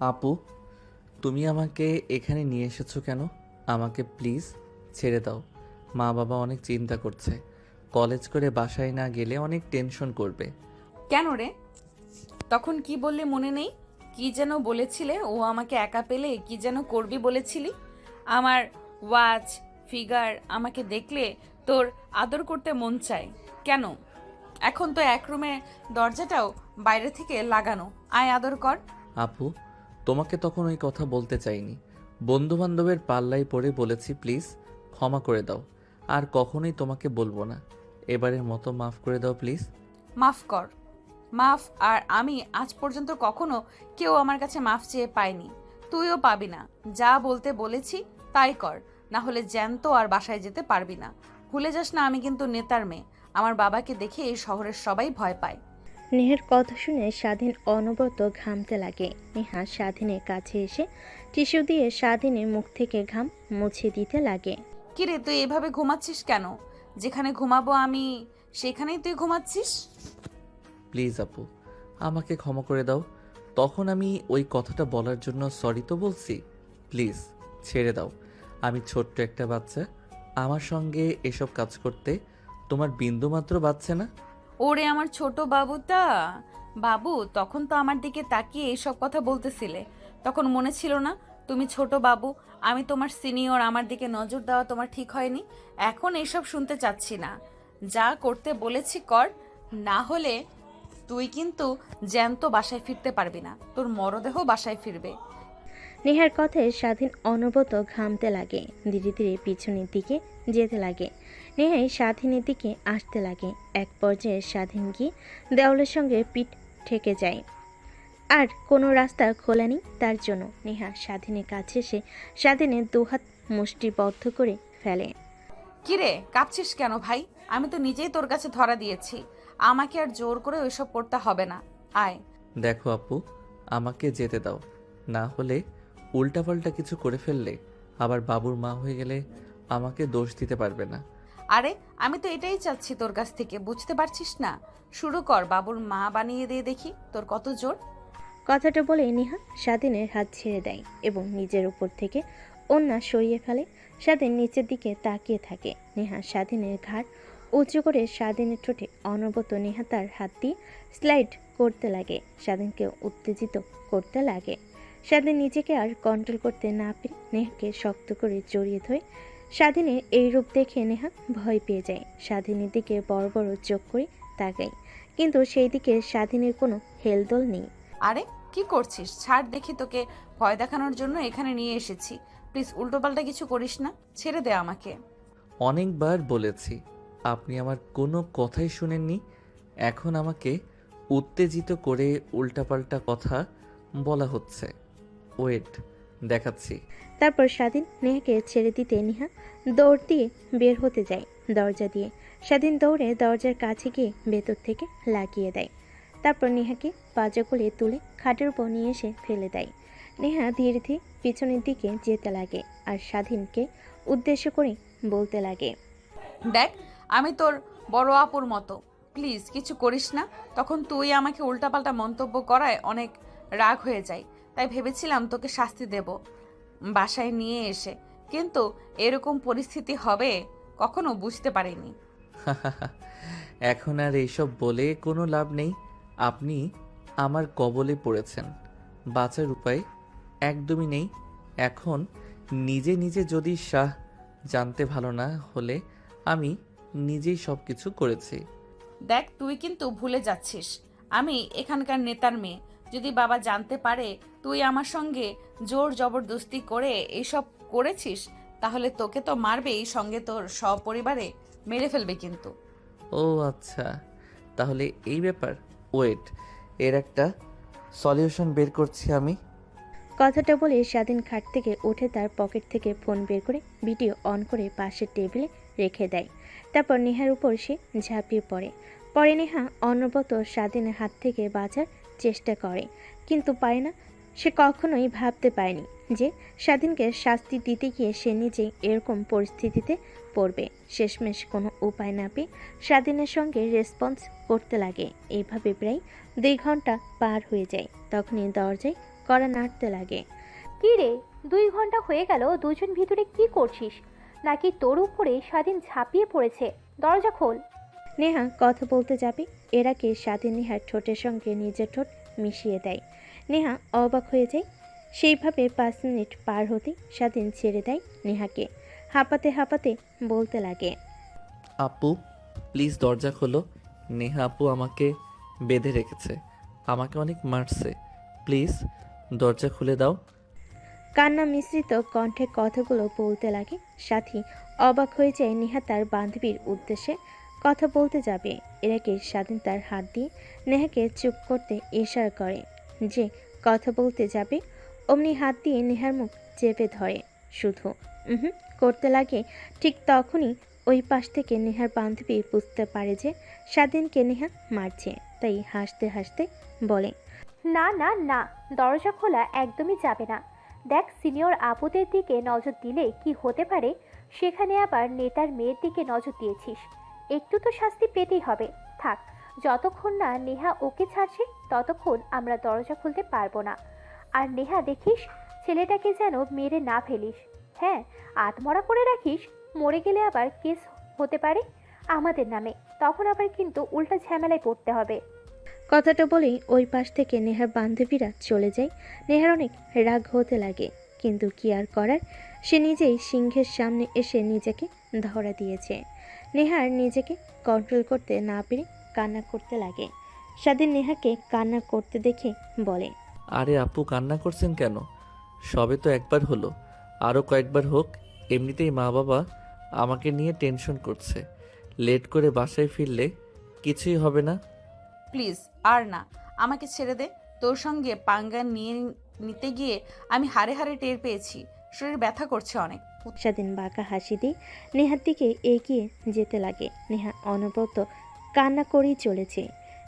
আপু, তুমি আমাকে এখানে নিয়ে এসেছো কেন? আমাকে প্লিজ ছেড়ে দাও। মা বাবা অনেক চিন্তা করছে। কলেজ করে বাসায় না গেলে অনেক টেনশন করবে। কেন রে? তখন কি বললি মনে নেই? কি যেন বলেছিলে, ও আমাকে একা পেলে কি যেন করবি বলেছিলি? আমার ওয়াচ, ফিগার আমাকে দেখলে তোর আদর করতে মন চায় কেন? এখন তো এক রুমে দরজাটাও বাইরে থেকে লাগানো, আয় আদর কর। আপু, তোমাকে তখন ওই কথা বলতে চাইনি। বন্ধু বান্ধবের পাল্লায় পড়ে বলেছি, প্লিজ ক্ষমা করে দাও। আর কখনোই তোমাকে বলবো না। এবারের মতো মাফ করে দাও প্লিজ। মাফ কর। মাফ? আর আমি আজ পর্যন্ত কখনো কেউ আমার কাছে মাফ চেয়ে পাইনি, তুইও পাবি না। যা বলতে বলেছি তাই কর, না হলে জ্যান্ত আর বাসায় যেতে পারবি না। ভুলে যাস না, আমি কিন্তু নেতার মেয়ে। আমার বাবাকে দেখে এই শহরের সবাই ভয় পায়। নেহার কথা শুনে স্বাধীন অনবরত ঘামতে লাগে। নেহা স্বাধীনের কাছে এসে টিস্যু দিয়ে স্বাধীনের মুখ থেকে ঘাম মুছে দিতে লাগে। কিরে, তুই এভাবে ঘুমাচ্ছিস কেন? যেখানে ঘুমাবো আমি সেখানেই তুই ঘুমাচ্ছিস। প্লিজ আপু, আমাকে ক্ষমা করে দাও। তখন আমি ওই কথাটা বলার জন্য সরি তো বলছি। প্লিজ ছেড়ে দাও। আমি ছোট্ট একটা বাচ্চা। আমার সঙ্গে এসব কাজ করতে তোমার বিন্দুমাত্র বাচ্চা না। ওরে আমার ছোট বাবুটা! বাবু, তখন তো আমার দিকে তাকিয়ে এইসব কথা বলতেছিলে। তখন মনে ছিল না তুমি ছোট বাবু, আমি তোমার সিনিয়র, আমার দিকে নজর দেওয়া তোমার ঠিক হয়নি। এখন এইসব শুনতে চাচ্ছি না। যা করতে বলেছি কর, না হলে তুই কিন্তু জ্যান্ত বাসায় ফিরতে পারবি না, তোর মরদেহ বাসায় ফিরবে। নেহার কথায় স্বাধীন অনবরত ঘামতে লাগে। ধীরে ধীরে পিছনের দিকে যেতে লাগে। নেহাই স্বাধীনের দিকে আসতে লাগে। এক পর্যায়ে স্বাধীন গিয়ে দেওয়ালের সঙ্গে পিঠ ঠেকে যায়। আর কোনো রাস্তা খোলা নেই তার জন্য। নেহা স্বাধীনের কাছে এসে স্বাধীনের দুহাত মুষ্টিবদ্ধ করে ফেলে। কিরে, কাঁপছিস কেন ভাই? আমি তো নিজেই তোর কাছে ধরা দিয়েছি, আমাকে আর জোর করে ওইসব করতে হবে না। আয়। দেখো আপু, আমাকে যেতে দাও। না হলে উল্টাপাল্টা কিছু করে ফেললে আবার বাবুর মা হয়ে গেলে আমাকে দোষ দিতে পারবে না। আরে, আমি তো এটাই চাচ্ছি তোর কাছ থেকে, বুঝতে পারছিস না? শুরু কর, বাবুর মা বানিয়ে দিয়ে দেখি তোর কত জোর। কথাটা বলে নেহা স্বাধীনের হাত ছেড়ে দেয় এবং নিজের উপর থেকে ওড়না সরিয়ে ফেলে। স্বাধীন নিচের দিকে তাকিয়ে থাকে। নেহা স্বাধীনের ঘাড় উঁচু করে স্বাধীনের ঠোঁটে অনবরত নেহা তার হাত দিয়ে স্লাইড করতে লাগে, স্বাধীনকে উত্তেজিত করতে লাগে। স্বাধীন নিজেকে আর কন্ট্রোল করতে না পেরে নেহাকে শক্ত করে জড়িয়ে ধরে। স্বাধীনের এই রূপ দেখে নেহা ভয় পেয়ে যায়। স্বাধীনের দিকে বড় বড় চোখ করে তাকায়, কিন্তু সেই দিকে স্বাধীনের কোনো হেলদোল নেই। আরে, কি করছিস? ছাড় দেখি, তোকে ভয় দেখানোর জন্য এখানে নিয়ে এসেছি। প্লিজ উল্টোপাল্টা কিছু করিস না, ছেড়ে দে আমাকে। অনেকবার বলেছি, আপনি আমার কোনো কথাই শুনেননি। এখন আমাকে উত্তেজিত করে উল্টাপাল্টা কথা বলা হচ্ছে। ওয়েট, দেখাচ্ছি। তারপর স্বাধীন নেহাকে ছেড়ে দিতে নেহা দৌড় দিয়ে বের হতে যায় দরজা দিয়ে। স্বাধীন দৌড়ে দরজার কাছে গিয়ে ভেতর থেকে লাগিয়ে দেয়। তারপর নেহাকে পাজা কোলে তুলে খাটের উপর নিয়ে এসে ফেলে দেয়। নেহা ধীরে ধীরে পিছনের দিকে যেতে লাগে আর স্বাধীনকে উদ্দেশ্য করে বলতে লাগে। দেখ, আমি তোর বড় আপুর মতো, প্লিজ কিছু করিস না। তখন তুই আমাকে উল্টাপাল্টা মন্তব্য করায় অনেক রাগ হয়ে যায়, তাই ভেবেছিলাম তোকে শাস্তি দেব বাসায় নিয়ে এসে, কিন্তু এরকম পরিস্থিতি হবে কখনো বুঝতে পারিনি। এখন আর এইসব বলে কোনো লাভ নেই। আপনি আমার কবলে পড়েছেন। বাঁচার উপায় একদমই নেই। এখন নিজে নিজে যদি জানতে ভালো না হলে আমি নিজেই সব কিছু করেছি। দেখ, তুই কিন্তু ভুলে যাচ্ছিস, আমি এখানকার নেতার মেয়ে। যদি বাবা জানতে পারে তুই আমার সঙ্গে জোর জবরদস্তি করে এইসব করেছিস, তাহলে তোকে তো মারবেই, সঙ্গে তোর সপরিবারে মেরে ফেলবে কিন্তু। ও আচ্ছা, তাহলে এই ব্যাপার। ওয়েট, এর একটা সলিউশন বের করছি আমি। কথাটা বলে স্বাধীন খাট থেকে উঠে তার পকেট থেকে ফোন বের করে ভিডিও অন করে পাশের টেবিলে রেখে দেয়। তারপর নেহার উপর সে ঝাঁপিয়ে পড়ে। পরে নেহা অনবরত স্বাধীনের হাত থেকে বাঁচার চেষ্টা করে, কিন্তু পারে না। সে কখনোই ভাবতে পারেনি যে স্বাধীনকে শাস্তি দিতে গিয়ে সে নিজেই এরকম পরিস্থিতিতে পড়বে। শেষমেশ কোনো উপায় না পেয়ে স্বাধীনের সঙ্গে রেসপন্স করতে লাগে। এইভাবে প্রায় 2 ঘন্টা পার হয়ে যায়। তখনই দরজায় কড়া নাড়তে লাগে। কি রে, 2 ঘন্টা হয়ে গেল দুজন ভিতরে কি করছিস? নাকি তোর উপরে স্বাধীন ঝাঁপিয়ে পড়েছে? দরজা খোল। নেহা কথা বলতে যাবে এর আগে স্বাধীন নেহার ঠোঁটের সঙ্গে নিজের ঠোঁট মিশিয়ে দেয়। নেহা অবাক হয়ে যায়। সেইভাবে 5 মিনিট পার হতেই স্বাধীন ছেড়ে দেয় নেহাকে। হাঁপাতে হাঁপাতে বলতে লাগে, আপু প্লিজ দরজা খোলো। নেহা আপু আমাকে বেঁধে রেখেছে, আমাকে অনেক মারছে, প্লিজ দরজা খুলে দাও। কান্না মিশ্রিত কণ্ঠে কথাগুলো বলতে লাগে। সাথী অবাক হয়ে যায় নেহা তার বান্ধবীর উদ্দেশ্যে কথা বলতে যাবে এর আগে স্বাধীন তার হাত দিয়ে নেহাকে চুপ করতে ইশারা করে যে কথা বলতে যাবে। অমনি হাত দিয়ে নেহার মুখ চেপে ধরে, শুধু করতে লাগে। ঠিক তখনই ওই পাশ থেকে নেহার বান্ধবী বুঝতে পারে যে স্বাধীনকে নেহা মারছে, তাই হাসতে হাসতে বলে, না না না, দরজা খোলা একদমই যাবে না। দেখ, সিনিয়র আপুদের দিকে নজর দিলে কি হতে পারে, সেখানে আবার নেতার মেয়ের দিকে নজর দিয়েছিস। একটু তো শাস্তি পেতেই হবে। থাক, যতক্ষণ না নেহা ওকে ছাড়ছে ততক্ষণ আমরা দরজা খুলতে পারবো না। আর নেহা দেখিস, ছেলেটাকে যেন মেরে না ফেলিস। হ্যাঁ, আত্মরা করে রাখিস, মরে গেলে আবার কেস হতে পারে আমাদের নামে, তখন আবার কিন্তু উল্টা ঝামেলায় পড়তে হবে। কথাটা বলেই ওই পাশ থেকে নেহার বান্ধবীরা চলে যায়। নেহার অনেক রাগ হতে লাগে, কিন্তু কি আর করার, সে নিজেই সিংহের সামনে এসে নিজেকে ধরা দিয়েছে। নেহার নিজেকে কন্ট্রোল করতে না পেরে কান্না করতে লাগে। স্বাধীন নেহাকে কান্না করতে দেখে বলে, আরে আপু কান্না করছেন কেন? সবে তো একবার হলো, আরও কয়েকবার হোক। এমনিতেই মা বাবা আমাকে নিয়ে টেনশন করছে, লেট করে বাসায় ফিরলে কিছুই হবে না। প্লিজ আর না, আমাকে ছেড়ে দে। তোর সঙ্গে পাঙ্গা নিতে গিয়ে আমি হাড়ে হাড়ে টের পেয়েছি, শরীর ব্যথা করছে অনেক। স্বাধীন বাঁকা হাসি দিয়ে নেহার দিকে এগিয়ে যেতে লাগে। নেহা অনবরত কান্না করেই চলেছে,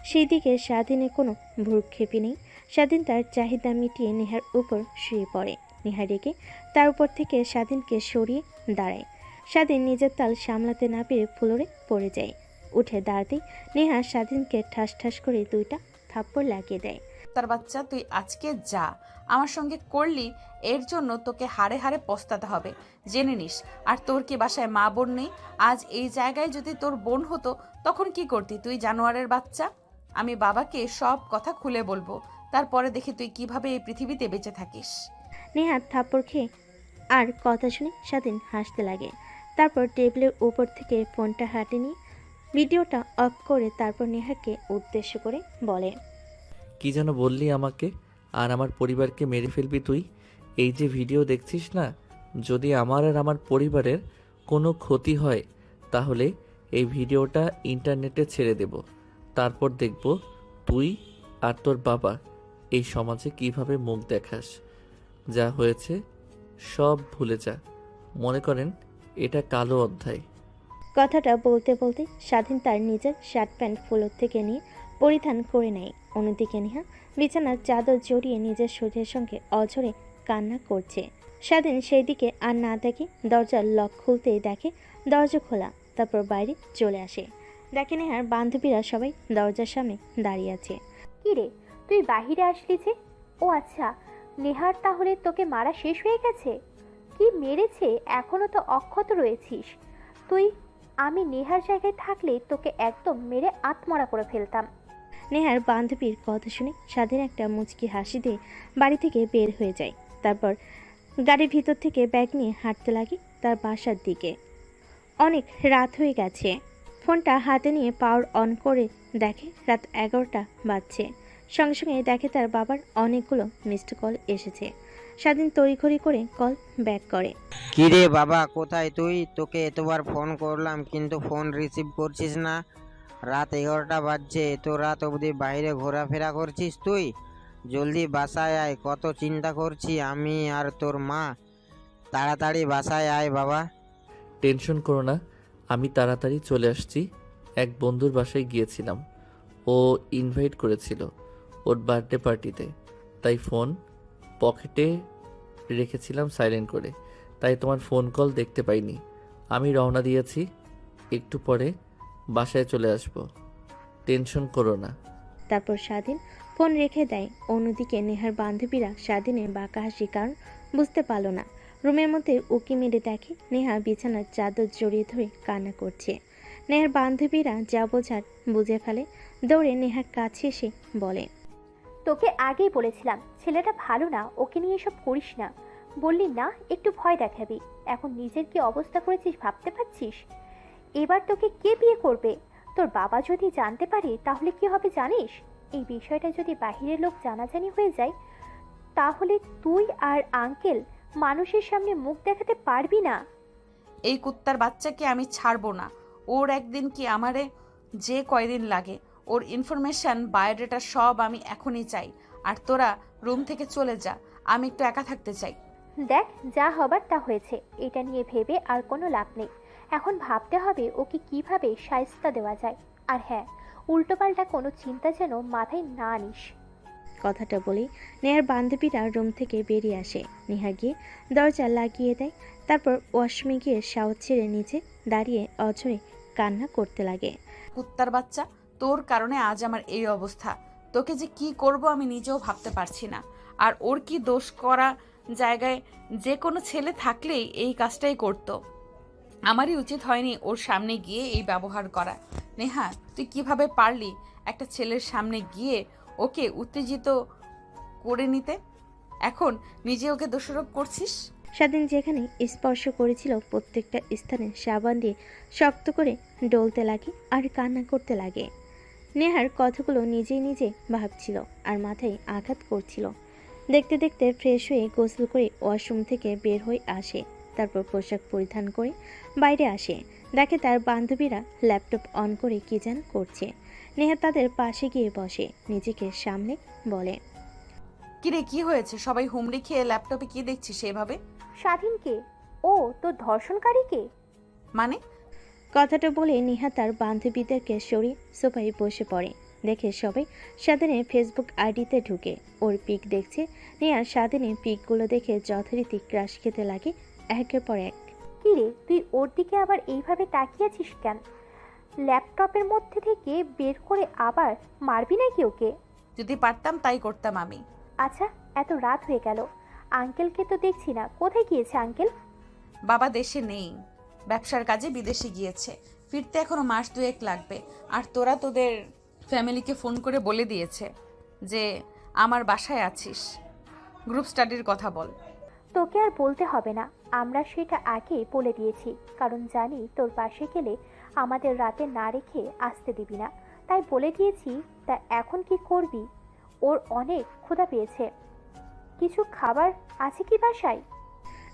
সেই দিকে স্বাধীনের কোনো ভ্রুক্ষেপই নেই। স্বাধীন তার চাহিদা মিটিয়ে নেহার উপর শুয়ে পড়ে। নেহা রেগে তার উপর থেকে স্বাধীনকে সরিয়ে দাঁড়ায়। স্বাধীন নিজের তাল সামলাতে না পেরে ফ্লোরে পড়ে যায়। উঠে দাঁড়াতেই নেহা স্বাধীনকে ঠাস ঠাস করে 2টা থাপ্পড় লাগিয়ে দেয়। তার বাচ্চা, তুই আজকে যা আমার সঙ্গে করলি, এর জন্য তোকে হাড়ে হাড়ে পস্তাতে হবে, জেনে নিস। আর তোর কি বাসায় মা বোন নেই? আজ এই জায়গায় যদি তোর বোন হতো তখন কি করতি তুই, জানোয়ারের বাচ্চা? আমি বাবাকে সব কথা খুলে বলবো, তারপরে দেখি তুই কিভাবে এই পৃথিবীতে বেঁচে থাকিস। নেহা থাপ্পড় খেয়ে আর কথা শুনে স্বাধীন হাসতে লাগে। তারপর টেবিলের উপর থেকে ফোনটা হাতে নিয়ে ভিডিওটা অফ করে তারপর নেহাকে উদ্দেশ্য করে বলে, কি যেন বললি আমাকে আর আমার পরিবারকে মেরে ফেলবি তুই? এই যে ভিডিও দেখছিস না, যদি আমার আর আমার পরিবারের কোনো ক্ষতি হয় তাহলে এই ভিডিওটা ইন্টারনেটে ছেড়ে দেব। তারপর দেখব তুই আর তোর বাবা এই সমাজে কিভাবে মুখ দেখাস। যা হয়েছে সব ভুলে যা, মনে করেন এটা কালো অধ্যায়। কথাটা বলতে বলতে স্বাধীন তার নিজের শার্ট প্যান্ট ফ্লোর থেকে নিয়ে পরিধান করে নেয়। অন্যদিকে নেহা বিছানার চাদর জড়িয়ে নিজের শরীরের সঙ্গে অঝরে কান্না করছে। স্বাধীন সেই দিকে আর না দেখে দরজার লক খুলতেই দেখে দরজা খোলা। তারপর বাইরে চলে আসে, দেখে নেহার বান্ধবীরা সবাই দরজার সামনে দাঁড়িয়ে আছে। কি রে, তুই বাহিরে আসলি যে? ও আচ্ছা, নেহার তাহলে তোকে মারা শেষ হয়ে গেছে? কি মেরেছে, এখনো তো অক্ষত রয়েছিস তুই। আমি নেহার জায়গায় থাকলে তোকে একদম মেরে আত্মরা করে ফেলতাম। নেহার বান্ধবীর কথা শুনে স্বাধীন একটা মুচকি হাসি দিয়ে বাড়ি থেকে বের হয়ে যায়। তারপর গাড়ির ভিতর থেকে ব্যাগ নিয়ে হাঁটতে লাগে তার বাসার দিকে। অনেক রাত হয়ে গেছে। ফোনটা হাতে নিয়ে পাওয়ার অন করে দেখে রাত 11টা বাজছে। সঙ্গে সঙ্গে দেখে তার বাবার অনেকগুলো মিসড কল এসেছে। স্বাধীন তড়িঘড়ি করে কল ব্যাক করে। কি রে বাবা, কোথায় তুই? তোকে এতবার ফোন করলাম কিন্তু ফোন রিসিভ করছিস না। রাত 11টা বাজছে, এত রাত অবধি বাইরে ঘোরাফেরা করছিস তুই? জলদি বাসায় আয়, কত চিন্তা করছি আমি আর তোর মা। তাড়াতাড়ি বাসায় আয় বাবা। টেনশন করো না, আমি তাড়াতাড়ি চলে আসছি। এক বন্ধুর বাসায় গিয়েছিলাম, ও ইনভাইট করেছিল ওর বার্থডে পার্টিতে, তাই ফোন পকেটে রেখেছিলাম সাইলেন্ট করে, তাই তোমার ফোন কল দেখতে পাইনি। আমি রওনা দিয়েছি, একটু পরে বাসায় চলে আসব, টেনশন করো না। তারপর স্বাধীন ফোন রেখে দেয়। অন্যদিকে নেহার বান্ধবীরা স্বাধীনের বাঁকা হাসি কারণ বুঝতে পারল না। রুমের মধ্যে উকি মেরে দেখে নেহা বিছানার চাদর জড়িয়ে ধরে কান্না করছে। নেহার বান্ধবীরা যা বোঝার বুঝে ফেলে। দৌড়ে নেহার কাছে এসে বলে, তোকে আগেই বলেছিলাম ছেলেটা ভালো না, ওকে নিয়ে এসব করিস না। বললি না একটু ভয় দেখাবি, এখন নিজের কি অবস্থা করেছিস ভাবতে পারছিস? এবার তোকে কে বিয়ে করবে? তোর বাবা যদি জানতে পারে তাহলে কি হবে জানিস? এই বিষয়টা যদি বাহিরের লোক জানাজানি হয়ে যায় তাহলে তুই আর আঙ্কেল মানুষের সামনে মুখ দেখাতে পারবি না। এই কুত্তার বাচ্চাকে আমি ছাড়বো না। ওর একদিন কি আমারে যে কয়দিন লাগে, ওর ইনফরমেশন বায়োডাটা সব আমি এখনই চাই। আর তোরা রুম থেকে চলে যা, আমি একটু একা থাকতে চাই। দেখ যা হবার তা হয়েছে, এটা নিয়ে ভেবে আর কোনো লাভ নেই। এখন ভাবতে হবে ওকে কিভাবে শায়েস্তা দেওয়া যায়। আর হ্যাঁ, উল্টোপাল্টা কোনো চিন্তা যেন মাথায় না আনিস। কথাটা বলেই নেহার বান্ধবীরা রুম থেকে বেরিয়ে আসে। নেহা গিয়ে দরজা লাগিয়ে দেয়। তারপর ওয়াশরুমে গিয়ে শাওয়ার ছেড়ে নিচে দাঁড়িয়ে অঝরে কান্না করতে লাগে। কুত্তার বাচ্চা, তোর কারণে আজ আমার এই অবস্থা। তোকে যে কি করব আমি নিজেও ভাবতে পারছি না। আর ওর কি দোষ? করা জায়গায় যে কোনো ছেলে থাকলেই এই কাজটাই করতো। আমারই উচিত হয়নি ওর সামনে গিয়ে এই ব্যবহার করা। নেহা, তুই কিভাবে পারলি একটা ছেলের সামনে গিয়ে ওকে উত্তেজিত করে নিতে? এখন নিজে ওকে দোষারোপ করছিস। স্বাধীন যেখানে স্পর্শ করেছিল প্রত্যেকটা স্থানে সাবান দিয়ে শক্ত করে ডলতে লাগে আর কান্না করতে লাগে। নেহার কথাগুলো নিজেই নিজে ভাবছিল আর মাথায় আঘাত করছিল। দেখতে দেখতে ফ্রেশ হয়ে গোসল করে ওয়াশরুম থেকে বের হয়ে আসে। তারপর পোশাক পরিধান করে বাইরে আসে। দেখে তার বান্ধবীরা ল্যাপটপ অন করে কি যেন করছে। নেহা তাদের পাশে গিয়ে বসে, নিজেকে সামনে বলে, কিরে, কি হয়েছে? সবাই হুমড়ি খেয়ে ল্যাপটপে কি দেখছিস এভাবে? স্বাধীনকে? ও তোর ধর্ষণকারীকে? মানে? কথাটা বলে নেহা তার বান্ধবীদেরকে সরিয়ে সোফায় বসে পড়ে। দেখে সবাই স্বাধীনের ফেসবুক আইডিতে ঢুকে ওর পিক দেখছে। নেহা স্বাধীনের পিকগুলো দেখে যথারীতি ক্রাশ খেতে লাগে একের পর এক। কিরে, তুই ওর দিকে আবার এইভাবে তাকিয়ে আছিস কেন? ল্যাপটপের মধ্যে থেকে বের করে আবার মারবি নাকি ওকে? যদি পারতাম তাই করতাম আমি। আচ্ছা, এত রাত হয়ে গেল, আঙ্কেলকে তো দেখছি না, কোথায় গিয়েছে আঙ্কেল? বাবা দেশে নেই, ব্যবসার কাজে বিদেশে গিয়েছে। ফিরতে এখনো মাস দুয়েক লাগবে। আর তোরা তোদের ফ্যামিলিকে ফোন করে বলে দিয়েছে যে আমার বাসায় আছিস। গ্রুপ স্টাডির কথা বল। তোকে আর বলতে হবে না, আমরা সেটা আগেই বলে দিয়েছি, কারণ জানি তোর পাশে গেলে আমাদের রাতে না রেখে আসতে দিবি না, তাই বলে দিয়েছি। তা এখন কি করবি? ওর অনেক ক্ষুধা পেয়েছে, কিছু খাবার আছে কি বাসায়?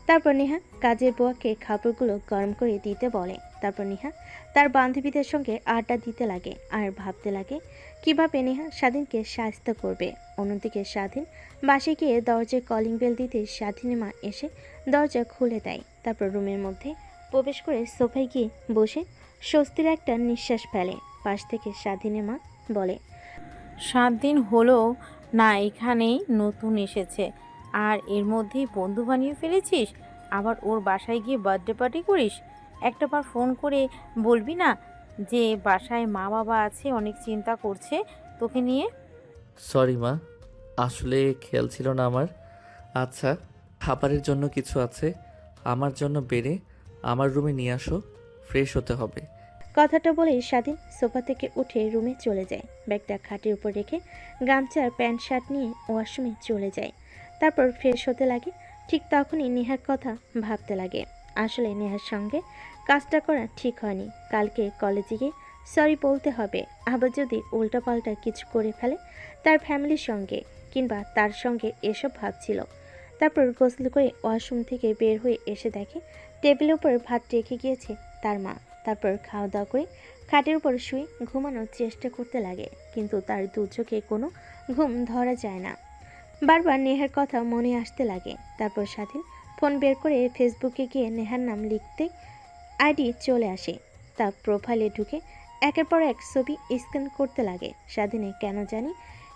তারপর নেহা কাজের বুয়াকে খাবারগুলো গরম করে দিতে বলে। তারপর নেহা তার বান্ধবীদের সঙ্গে আড্ডা দিতে লাগে আর ভাবতে লাগে কিভাবে নেহা স্বাধীনকে সাহায্য করবে। অন্যদিকে স্বাধীন বাসে গিয়ে দরজায় কলিং বেল দিতে স্বাধীনের মা এসে দরজা খুলে দেয়। তারপর রুমের মধ্যে প্রবেশ করে সোফায় গিয়ে বসে স্বস্তির একটা নিঃশ্বাস ফেলে। পাশ থেকে স্বাধীনের মা বলে, 7 দিন হলো না এখানেই নতুন এসেছে, আর এর মধ্যেই বন্ধু বানিয়ে ফেলেছিস। আবার ওর বাসায় গিয়ে বার্থডে পার্টি করিস। একটাবার ফোন করে বলবি না যে বাসায় মা বাবা আছে, অনেক চিন্তা করছে তোকে নিয়ে। সরি মা, আসলে খেয়াল ছিল না আমার। আচ্ছা, খাবারের জন্য কিছু আছে, আমার জন্য বেড়ে আমার রুমে নিয়ে আসো, ফ্রেশ হতে হবে। কথাটা বলে স্বাধীন সোফা থেকে উঠে রুমে চলে যায়। ব্যাগটা খাটের উপর রেখে গামছার প্যান্ট শার্ট নিয়ে ওয়াশরুমে চলে যায়। তারপর ফ্রেশ হতে লাগে। ঠিক তখনই নেহার কথা ভাবতে লাগে। আসলে নেহার সঙ্গে কাজটা করা ঠিক হয়নি। কালকে কলেজে গিয়ে সরি বলতে হবে। আবার যদি উল্টাপাল্টা কিছু করে ফেলে তার ফ্যামিলির সঙ্গে কিংবা তার সঙ্গে, এসব ভাবছিল। তারপর গোসল করে ওয়াশরুম থেকে বের হয়ে এসে দেখে টেবিলের উপর ভাত রেখে গিয়েছে তার মা। তারপর খাওয়া দাওয়া করে খাটের উপর শুয়ে ঘুমানোর চেষ্টা করতে লাগে, কিন্তু তার দু চোখে কোনো ঘুম ধরা যায় না। বারবার নেহার কথা মনে আসতে লাগে। তারপর স্বাধীন ফোন বের করে ফেসবুকে গিয়ে নেহার নাম লিখতে আইডি চলে আসে। তার প্রোফাইলে ঢুকে একের পর এক ছবি স্ক্যান করতে লাগে। স্বাধীনে কেন জানি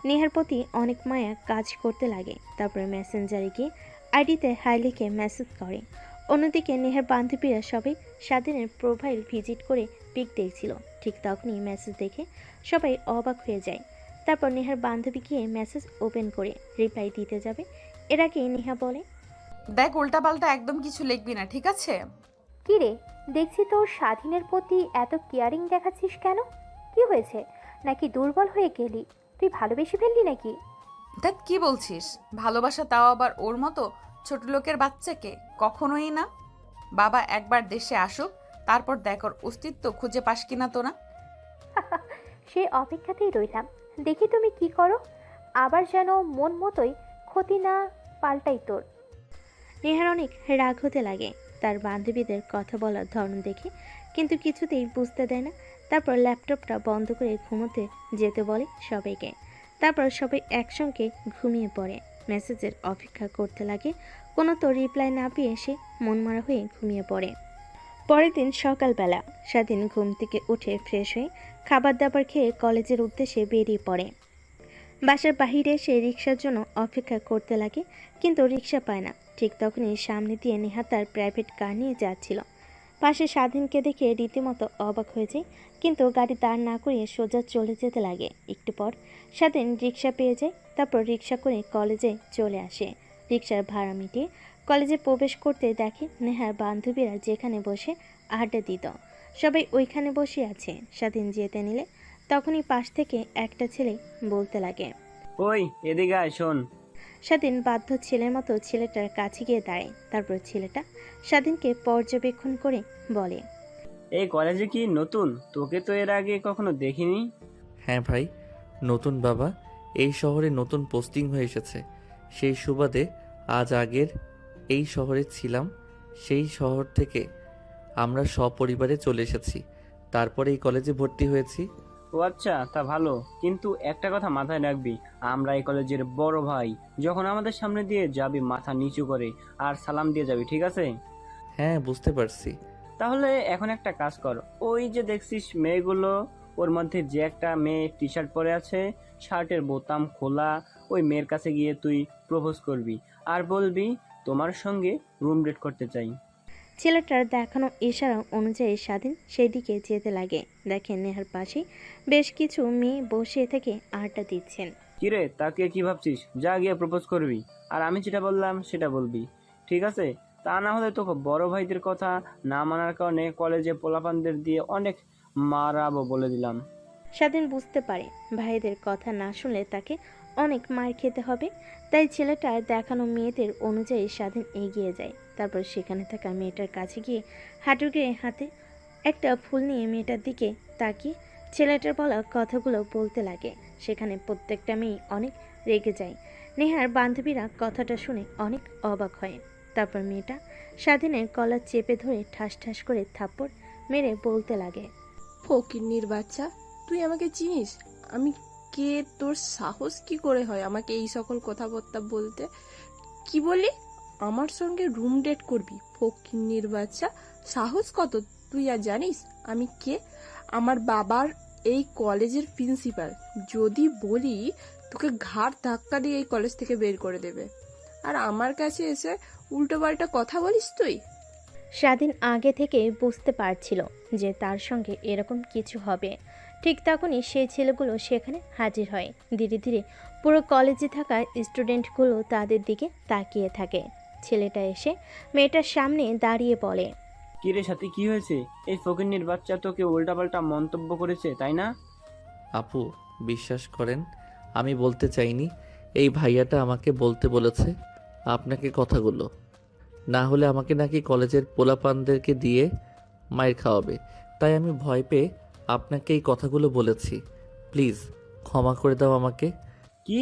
নেহার প্রতি অনেক মায়া কাজ করতে লাগে। তারপর মেসেঞ্জারে গিয়ে আইডিতে হাই লিখে মেসেজ করে। অন্যদিকে নেহার বান্ধবীরা সবাই স্বাধীনের প্রোফাইল ভিজিট করে পিক দেখছিল। ঠিক তখনই মেসেজ দেখে সবাই অবাক হয়ে যায়। তারপর নেহার বান্ধবী গিয়ে মেসেজ ওপেন করে রিপ্লাই দিতে যাবে, এর আগে নেহা বলে, দেখ উল্টাপাল্টা একদম কিছু লিখবি না, ঠিক আছে? কি রে, দেখছি তোর স্বাধীনের প্রতি এত কেয়ারিং দেখাচ্ছিস কেন? কি হয়েছে? নাকি দুর্বল হয়ে গেলি? তুই ভালোবেসে ফেললি নাকি? দেখ কি বলছিস? ভালোবাসা, তাও আবার ওর মতো ছোট লোকের বাচ্চাকে? কখনোই না। বাবা একবার দেশে আসুক, তারপর দেখ ওর অস্তিত্ব খুঁজে পাস কিনা তোরা। সেই অপেক্ষাতেই রইলাম, দেখি তুমি কি করো। আবার যেন মন মতোই ক্ষতি না পাল্টাই তোর। নেহার অনেক রাগ হতে লাগে তার বান্ধবীদের কথা বলার ধরন দেখে, কিন্তু কিছুতেই বুঝতে দেয় না। তারপর ল্যাপটপটা বন্ধ করে ঘুমোতে যেতে বলে সবাইকে। তারপর সবাই একসঙ্গে ঘুমিয়ে পড়ে। মেসেজের অপেক্ষা করতে লাগে, কোনো তো রিপ্লাই না পেয়ে সে মনমরা হয়ে ঘুমিয়ে পড়ে। পরের দিন সকালবেলা স্বাধীন ঘুম থেকে উঠে ফ্রেশ হয়ে খাবার দাবার খেয়ে কলেজের উদ্দেশ্যে বেরিয়ে পড়ে। বাসার বাহিরে সে রিক্সার জন্য অপেক্ষা করতে লাগে, কিন্তু রিক্সা পায় না। ঠিক তখনই সামনে দিয়ে নেহা তার প্রাইভেট কার নিয়ে যাচ্ছিল। পাশে স্বাধীনকে দেখে রীতিমতো অবাক হয়ে যায়, কিন্তু গাড়ি দাঁড় না করিয়ে সোজা চলে যেতে লাগে। একটু পর স্বাধীন রিক্সা পেয়ে যায়, তারপর রিক্সা করে কলেজে চলে আসে। রিক্সার ভাড়া মিটিয়ে কলেজে প্রবেশ করতে দেখে নেহার বান্ধবীরা যেখানে বসে আড্ডা দিত সবাই ওইখানে বসে আছে। স্বাধীন যেতে নিলে তখনই পাশ থেকে একটা ছেলে বলতে লাগে, ওই এদিকে আয়, শোন। স্বাধীন বাধ্য ছেলের মতো ছেলেটার কাছে গিয়ে দাঁড়ায়। তারপর ছেলেটা স্বাধীনকে পর্যবেক্ষণ করে বলে, এই কলেজে কি নতুন? তোকে তো এর আগে কখনো দেখিনি। হ্যাঁ ভাই, নতুন বাবা। এই শহরে নতুন পোস্টিং হয়ে এসেছে, সেই সুবাদে আজ আগের এই শহরে ছিলাম। সেই শহর থেকে আমরা সপরিবারে চলে এসেছি, তারপরে এই কলেজে ভর্তি হয়েছি। ও আচ্ছা, তা ভালো। কিন্তু একটা কথা মাথায় রাখবি, আমরা এই কলেজের বড় ভাই। যখন আমাদের সামনে দিয়ে যাবি মাথা নিচু করে আর সালাম দিয়ে যাবি, ঠিক আছে? হ্যাঁ, বুঝতে পারছি। তাহলে এখন একটা কাজ কর, ওই যে দেখছিস মেয়েগুলো, ওর মধ্যে যে একটা মেয়ে টি শার্ট পরে আছে, শার্টের বোতাম খোলা, ওই মেয়ের কাছে গিয়ে তুই প্রপোজ করবি আর বলবি তোমার সঙ্গে রুম ডেট করতে চাই। ছেলেটার দেখানো ইশারা অনুযায়ী স্বাধীন সেই দিকে যেতে লাগে। দেখেন নেহার পাশে বেশ কিছু মেয়ে বসে থেকে আড্ডা দিচ্ছেন। কিরে, তাকে কি ভাবছিস? যা গিয়ে প্রপোজ করবি, আর আমি যেটা বললাম সেটা বলবি, ঠিক আছে? তা না হলে তো বড় ভাইদের কথা না মানার কারণে কলেজে পোলাপানদের দিয়ে অনেক মারাবো, বলে দিলাম। স্বাধীন বুঝতে পারে ভাইদের কথা না শুনলে তাকে অনেক মার খেতে হবে, তাই ছেলেটার দেখানো মেয়েদের অনুযায়ী স্বাধীন এগিয়ে যায়। তারপর সেখানে থাকা মেয়েটার কাছে গিয়ে হাঁটু গেড়ে হাতে একটা ফুল নিয়ে মেয়েটার দিকে তাকিয়ে ছেলেটার বলা কথাগুলো বলতে লাগে। সেখানে প্রত্যেকটা মেয়ে অনেক রেগে যায়। নেহার বান্ধবীরা কথাটা শুনে অনেক অবাক হয়। তারপর মেয়েটা স্বাধীনের কলার চেপে ধরে ঠাস ঠাস করে থাপ্পড় মেরে বলতে লাগে, ফকিন্নির বাচ্চা, তুই আমাকে চিনিস? আমি কে? তোর সাহস কি করে হয় আমাকে এই সকল কথাবার্তা বলতে? কি বলি? আমার সঙ্গে রুম ডেট করবি? ফকিন্নির বাচ্চা, সাহস কত? তুই আর জানিস আমি কে? আমার বাবার এই কলেজের প্রিন্সিপাল। যদি বলি তোকে ঘাড় ধাক্কা দিয়ে এই কলেজ থেকে বের করে দেবে, আর আমার কাছে এসে উল্টোপাল্টা কথা বলিস তুই? স্বাধীন আগে থেকে বুঝতে পারছিল যে তার সঙ্গে এরকম কিছু হবে। ঠিক তখনই সেই ছেলেগুলো সেখানে হাজির হয়। ধীরে ধীরে পুরো কলেজে থাকা স্টুডেন্টগুলো তাদের দিকে তাকিয়ে থাকে। ছেলেটা এসে মেয়েটার সামনে দাঁড়িয়ে বলে, কিরে সাথী, কি হয়েছে? এই ফকিন্নির বাচ্চা তোকে উল্টাপাল্টা মন্তব্য করেছে, তাই না? আপু, বিশ্বাস করেন, আমি বলতে চাইনি। এই ভাইয়াটা আমাকে বলতে বলেছে আপনাকে কথাগুলো, না হলে আমাকে নাকি কলেজের পোলাপানদেরকে দিয়ে মাইর খাওয়াবে। তাই আমি ভয় পেয়ে আপনাকে এই কথাগুলো বলেছি। প্লিজ ক্ষমা করে দাও আমাকে। কি?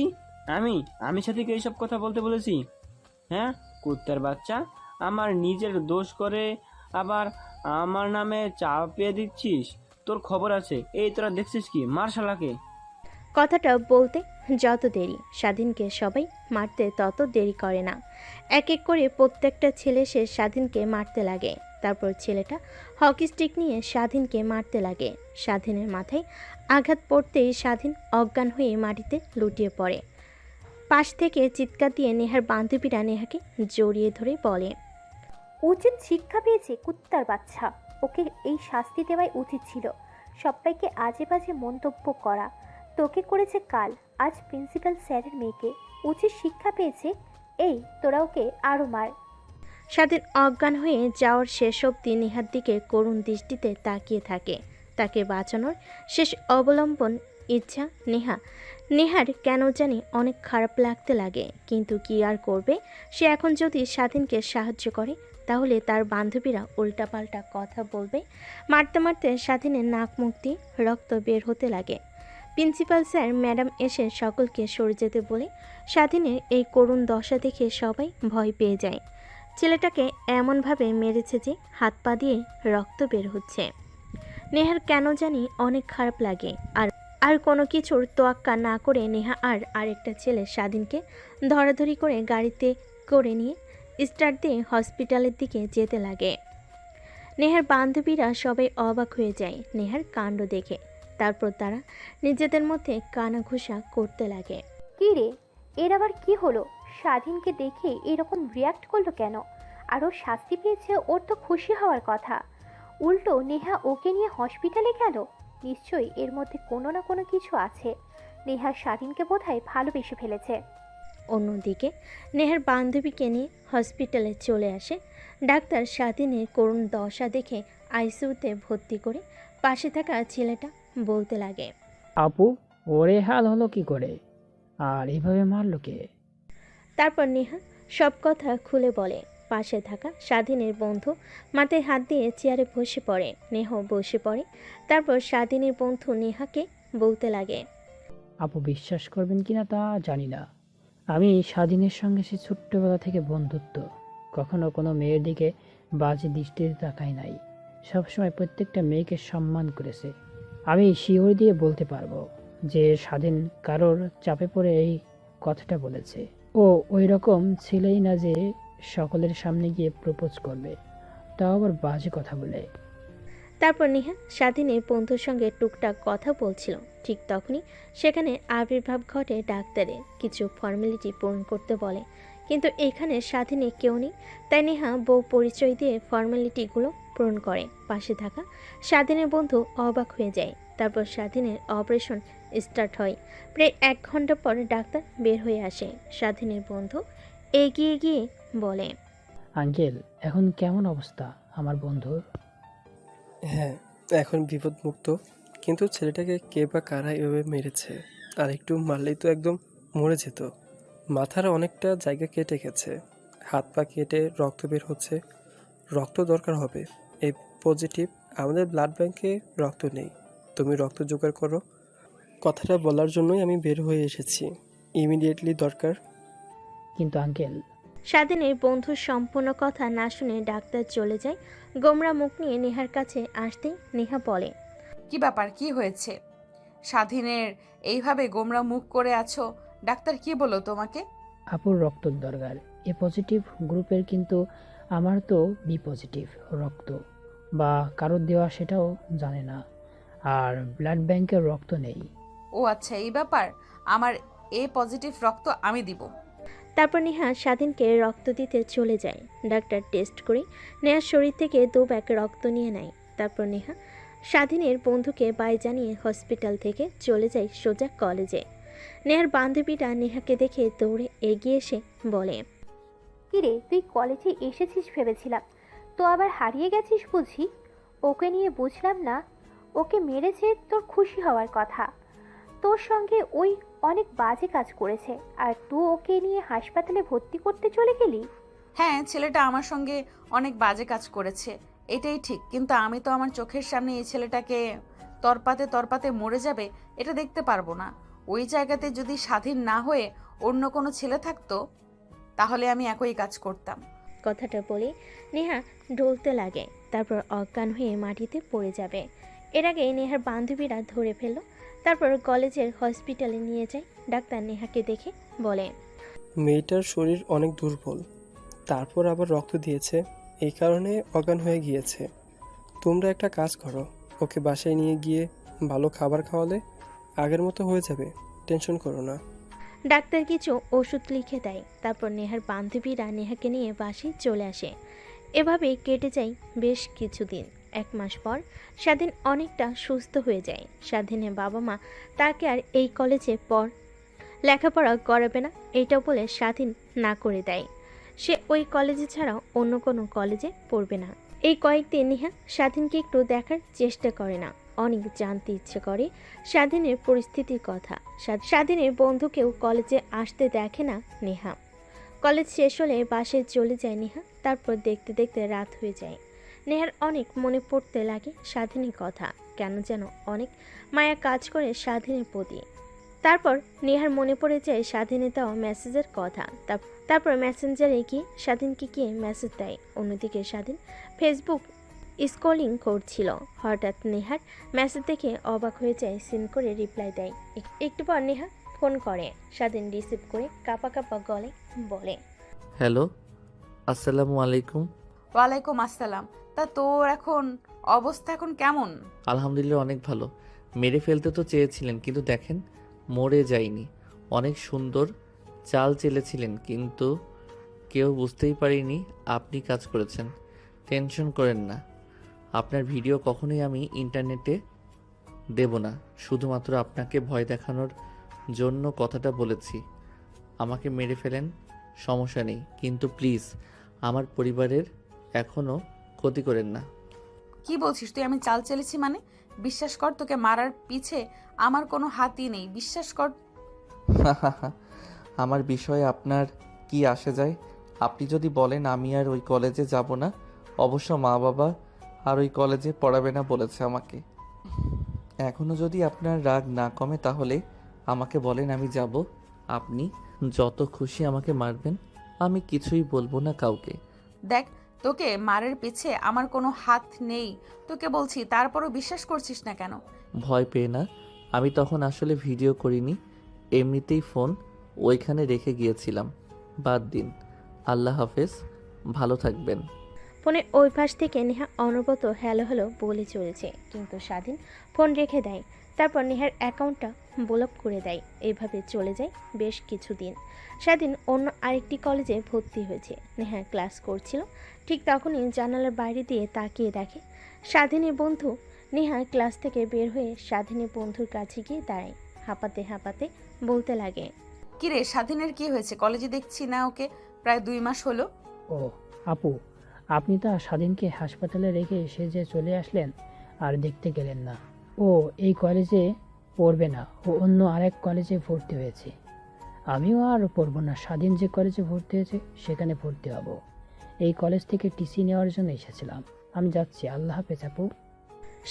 আমি আমি সাথীকে এইসব কথা বলতে বলেছি? হ্যাঁ, কুত্তার বাচ্চা, আমার নিজের দোষ করে আবার আমার নামে চাপিয়ে দিচ্ছিস? তোর খবর আছে। এই তোরা দেখছিস কি? মার শালাকে। কথাটা বলতে যত দেরি স্বাধীনকে সবাই মারতে তত দেরি করে না। এক এক করে প্রত্যেকটা ছেলে সে স্বাধীনকে মারতে লাগে। তারপর ছেলেটা হকি স্টিক নিয়ে স্বাধীনকে মারতে লাগে। স্বাধীনের মাথায় আঘাত পড়তেই স্বাধীন অজ্ঞান হয়ে মাটিতে লুটিয়ে পড়ে। পাশ থেকে চিৎকার দিয়ে নেহার বান্ধবীরা নেহাকে জড়িয়ে ধরে বলে, উচিত শিক্ষা পেয়েছে কুত্তার বাচ্চা, ওকে এই শাস্তি দেওয়াই উচিত ছিল। সবাইকে আজে বাজে মন্তব্য করা তোকে করেছে কাল, আজ প্রিন্সিপাল স্যারের মেয়েকে, উচিত শিক্ষা পেয়েছে। এই তোরা ওকে আরও মার। স্বাধীন অজ্ঞান হয়ে যাওয়ার শেষ অবধি নেহার দিকে করুণ দৃষ্টিতে তাকিয়ে থাকে। তাকে বাঁচানোর শেষ অবলম্বন ইচ্ছা নেহার কেন জানি অনেক খারাপ লাগতে লাগে, কিন্তু কি আর করবে। সে এখন যদি স্বাধীনকে সাহায্য করে তাহলে তার বান্ধবীরা উল্টাপাল্টা কথা বলবে। মারতে মারতে স্বাধীনের নাক মুখ দিয়ে রক্ত বের হতে লাগে। প্রিন্সিপাল স্যার ম্যাডাম এসে সকলকে সরে যেতে বলে স্বাধীনের এই করুণ দশা দেখে সবাই ভয় পেয়ে যায়। ছেলেটাকে এমনভাবে মেরেছে যে হাত পা দিয়ে রক্ত বের হচ্ছে। নেহার কেন জানি অনেক খারাপ লাগে। আর কোনো কিছুর তোয়াক্কা না করে নেহা আর আরেকটা ছেলে স্বাধীনকে ধরাধরি করে গাড়িতে করে নিয়ে স্টার্ট দিয়ে হসপিটালের দিকে যেতে লাগে। নেহার বান্ধবীরা সবাই অবাক হয়ে যায় নেহার কাণ্ড দেখে। তারপর তারা নিজেদের মধ্যে কানাঘুষা করতে লাগে। কি রে, এর আবার কি হলো? স্বাধীনকে দেখে এরকম রিয়াক্ট করলো কেন? আরও শাস্তি পেয়েছে, ওর তো খুশি হওয়ার কথা। উল্টো নেহা ওকে নিয়ে হসপিটালে গেল। নিশ্চয়ই এর মধ্যে কোনো না কোনো কিছু আছে। নেহা স্বাধীনকে বোধহয় ভালোবেসে ফেলেছে। অন্যদিকে নেহার বান্ধবীকে নিয়ে হসপিটালে চলে আসে ডাক্তার। স্বাধীনের করুণ দশা দেখে আইসিইউতে ভর্তি করে পাশে থাকা ছেলেটা বলতে লাগে, আপু, ওরে হাল হলো কি করে? আর এইভাবে মারলো কে? তারপর নেহা সব কথা খুলে বলে। পাশে থাকা স্বাধীনের বন্ধু মাথায় হাত দিয়ে চেয়ারে বসে পড়ে। নেহা বসে পড়ে। তারপর স্বাধীনের বন্ধু নেহাকে বলতে লাগে, আপু, বিশ্বাস করবেন কিনা তা জানি না, আমি স্বাধীনের সঙ্গে সে ছোট্টবেলা থেকে বন্ধুত্ব, কখনো কোনো মেয়ের দিকে বাজে দৃষ্টিতে তাকাই নাই। সবসময় প্রত্যেকটা মেয়েকে সম্মান করেছে। আমি শিওর দিয়ে বলতে পারবো যে স্বাধীন কারোর চাপে পড়ে এই কথাটা বলেছে। ও ওই রকম ছেলেই না যে সকলের সামনে গিয়ে প্রপোজ করবে, তাও আবার বাজে কথা বলে। তারপর নেহা স্বাধীনের বন্ধুর সঙ্গে টুকটাক কথা বলছিল। ঠিক তখনই সেখানে আবির্ভাব ঘটে ডাক্তারের। কিছু ফর্মালিটি পূরণ করতে বলে, কিন্তু এখানে স্বাধীনে কেউ নেই। তাই নেহা বউ পরিচয় দিয়ে ফর্মালিটিগুলো পূরণ করে। পাশে থাকা স্বাধীনের বন্ধু অবাক হয়ে যায়। তারপর স্বাধীনের অপারেশন স্টার্ট হয়। প্রায় 1 ঘন্টা পর ডাক্তার বের হয়ে আসে। স্বাধীনের বন্ধু এগিয়ে গিয়ে বলে, আঙ্কেল, এখন কেমন অবস্থা আমার বন্ধুর? হ্যাঁ, এখন বিপদমুক্ত, কিন্তু ছেলেটাকে কে বা কারা এভাবে মেরেছে? আর একটু মারলেই তো একদম মরে যেত। মাথার অনেকটা জায়গা কেটে গেছে, হাত পা কেটে রক্ত বের হচ্ছে। রক্ত দরকার হবে। এই পজিটিভ, আমাদের ব্লাড ব্যাংকে রক্ত নেই। তুমি রক্ত জোগাড় করো। কথাটা বলার জন্যই আমি বের হয়ে এসেছি। ইমিডিয়েটলি দরকার। কিন্তু আঙ্কেল, স্বাধীনের বন্ধুর সম্পূর্ণ কথা না শুনে ডাক্তার চলে যায়। গোমরা মুখ নিয়ে নেহার কাছে আসতেই নেহা বলে, কি ব্যাপার, কি হয়েছে? স্বাধীনের এইভাবে গোমরা মুখ করে আছো, ডাক্তার কি বললো তোমাকে? আপুর রক্ত দরকার, এ পজিটিভ গ্রুপের, কিন্তু আমার তো বি পজিটিভ রক্ত, বা কারোর দেওয়া সেটাও জানে না। আর ব্লাড ব্যাংকের রক্ত নেই। ও আচ্ছা, এই ব্যাপার। আমার এ পজিটিভ রক্ত আমি দিব। তারপর নেহা স্বাধীনকে রক্ত দিতে চলে যায়। ডাক্তার টেস্ট করে নেহার শরীর থেকে 2 ব্যাগ রক্ত নিয়ে নেয়। তারপর নেহা স্বাধীনের বন্ধুকে বাই জানিয়ে হসপিটাল থেকে চলে যায় সোজা কলেজে। নেহার বান্ধবীরা নেহাকে দেখে দৌড়ে এগিয়ে এসে বলে, কিরে, তুই কলেজে এসেছিস ভেবেছিলাম, তো আবার হারিয়ে গেছিস বুঝি? ওকে নিয়ে বুঝলাম না, ওকে মেরেছে তোর খুশি হওয়ার কথা। তোর সঙ্গে ওই অনেক বাজে কাজ করেছে, আর তুই ওকে নিয়ে হাসপাতালে ভর্তি করতে চলে গেলি? হ্যাঁ, ছেলেটা আমার সঙ্গে অনেক বাজে কাজ করেছে, এটাই ঠিক। কিন্তু আমি তো আমার চোখের সামনে এই ছেলেটাকে তরপাতে তরপাতে মরে যাবে এটা দেখতে পারবো না। ওই জায়গাতে যদি স্বাধীন না হয়ে অন্য কোনো ছেলে থাকতো তাহলে আমি একই কাজ করতাম। কথাটা বলে নেহা ডলতে লাগে। তারপর অজ্ঞান হয়ে মাটিতে পড়ে যাবে। এর আগে নেহার বান্ধবীরা ধরে ফেলল। তারপর কলেজের হসপিটালে নিয়ে যায়। ডাক্তার নেহাকে দেখে বলে, মেয়েটার শরীর অনেক দুর্বল, তারপর আবার রক্ত দিয়েছে, এই কারণে অজ্ঞান হয়ে গিয়েছে। তোমরা একটা কাজ করো, ওকে বাসায় নিয়ে গিয়ে ভালো খাবার খাওয়ালে আগের মতো হয়ে যাবে, টেনশন করো না। ডাক্তার কিছু ওষুধ লিখে দেয়। তারপর নেহার বান্ধবীরা নেহাকে নিয়ে বাসায় চলে আসে। এভাবেই কেটে যায় বেশ কিছুদিন। 1 মাস পর স্বাধীন অনেকটা সুস্থ হয়ে যায়। স্বাধীনের বাবা মা তাকে আর এই কলেজে লেখাপড়া করাবে না এটা বলে স্বাধীন না করে দেয়। সে ওই কলেজে ছাড়া অন্য কোনো কলেজে পড়বে না। এই কয়েকদিন নেহা স্বাধীনকে একটু দেখার চেষ্টা করে না, অনেক জানতে ইচ্ছে করে স্বাধীনের পরিস্থিতির কথা। স্বাধীনের বন্ধুকেও কলেজে আসতে দেখে না নেহা। কলেজ শেষ হলে বাসায় চলে যায় নেহা। তারপর দেখতে দেখতে রাত হয়ে যায়। নেহার অনেক মনে পড়তে লাগে স্বাধীনের কথা। কেন যেন অনেক মায়া কাজ করে স্বাধীনের প্রতি। তারপর নেহার মনে পড়ে যায় স্বাধীনের দেওয়া মেসেজের কথা। তারপর মেসেঞ্জারে গিয়ে স্বাধীনকে গিয়ে মেসেজ দেয়। অন্যদিকে স্বাধীন ফেসবুক স্ক্রলিং করছিল। হঠাৎ নেহার মেসেজ দেখে অবাক হয়ে যায়, সিন করে রিপ্লাই দেয়। একটু পর নেহা ফোন করে। স্বাধীন রিসিভ করে কাঁপা কাঁপা গলায় বলে, হ্যালো, আসসালামু আলাইকুম। ওয়ালাইকুম আসসালাম। তা তোর অবস্থা এখন কেমন? আলহামদুলিল্লাহ অনেক ভালো। মেরে ফেলতে তো চেয়েছিলেন কিন্তু দেখেন মরে যায়নি। অনেক সুন্দর চাল চেলেছিলেন কিন্তু কেউ বুঝতেই পারিনি আপনি কাজ করেছেন। টেনশন করেন না, আপনার ভিডিও কখনোই আমি ইন্টারনেটে দেব না। শুধুমাত্র আপনাকে ভয় দেখানোর জন্য কথাটা বলেছি। আমাকে মেরে ফেলেন, সমস্যা নেই, কিন্তু প্লিজ আমার পরিবারের এখনও ক্ষতি করেন না। কি বলছিস তুই? আমি চাল চেলেছি মানে? বিশ্বাস কর, তোকে মারার পিছে আমার কোনো হাতই নেই, বিশ্বাস কর। আমার বিষয়ে আপনার কি আসে যায়? আপনি যদি বলেন আমি আর ওই কলেজে যাব না, অবশ্য মা বাবা আর ওই কলেজে পড়াবে না বলেছে আমাকে। এখনও যদি আপনার রাগ না কমে তাহলে আমাকে বলেন, আমি যাব। আপনি যত খুশি আমাকে মারবেন, আমি কিছুই বলবো না কাউকে। দেখ, তোকে মারের পিছে আমার কোনো হাত নেই তোকে বলছি, তারপরও বিশ্বাস করছিস না কেন? ভয় পেয়ে না, আমি তখন আসলে ভিডিও করিনি, এমনিতেই ফোন ওইখানে রেখে গিয়েছিলাম। বাদ দিন, আল্লাহ হাফেজ, ভালো থাকবেন। ফোনের ওই পাশ থেকে নেহা অনবরত হ্যালো হ্যালো বলে চলেছে, কিন্তু স্বাধীন ফোন রেখে দেয়। তারপর নেহার অ্যাকাউন্টটা ব্লক করে দেয়। এইভাবে চলে যায় বেশ কিছুদিন। স্বাধীন অন্য আরেকটি কলেজে ভর্তি হয়েছে। নেহা ক্লাস করছিল, ঠিক তখনই জানালার বাইরে দিয়ে তাকিয়ে দেখে স্বাধীনের বন্ধু। নেহা ক্লাস থেকে বের হয়ে স্বাধীনের বন্ধুর কাছে গিয়ে দাঁড়ায়। হাঁপাতে হাঁপাতে বলতে লাগে, কিরে, স্বাধীনের কি হয়েছে? কলেজে দেখছি না ওকে, প্রায় 2 মাস হলো। ও আপু, আপনি তো স্বাধীনকে হাসপাতালে রেখে এসে যে চলে আসলেন আর দেখতে গেলেন না। ও এই কলেজে পড়বে না, ও অন্য আরেক কলেজে ভর্তি হয়েছে। আমিও আর পড়বো না, স্বাধীন যে কলেজে ভর্তি হয়েছে সেখানে ভর্তি হব। এই কলেজ থেকে টিসি নেওয়ার জন্য এসেছিলাম। আমি যাচ্ছি, আল্লাহ হাফেজ আপু।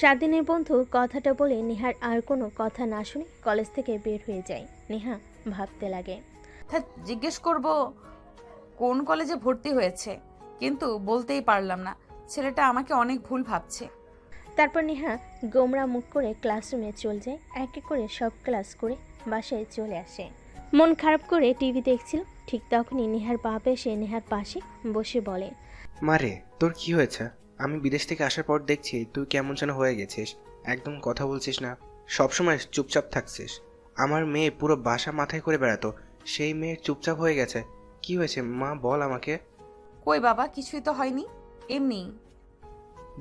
স্বাধীনের বন্ধু কথাটা বলে নেহার আর কোনো কথা না শুনে কলেজ থেকে বের হয়ে যায়। নেহা ভাবতে লাগে, জিজ্ঞেস করব কোন কলেজে ভর্তি হয়েছে, কিন্তু বলতেই পারলাম না। ছেলেটা আমাকে অনেক ভুল ভাবছে। তারপর নেহা গোমরা মুখ করে ক্লাসরুমে চলে যায়। এক এক করে সব ক্লাস করে বাসায় চলে আসে। মন খারাপ করে টিভি দেখছিল। ঠিক তখনই নেহার বাপ এসে নেহার পাশে বসে বলে, মারে, তোর কি হয়েছে? আমি বিদেশ থেকে আসার পর দেখছি তুই কেমন যেন হয়ে গেছিস। একদম কথা বলছিস না, সবসময় চুপচাপ থাকছিস। আমার মেয়ে পুরো বাসা মাথায় করে বেড়াতো, সেই মেয়ে চুপচাপ হয়ে গেছে। কি হয়েছে মা, বল আমাকে। কই বাবা, কিছুই তো হয়নি, এমনি।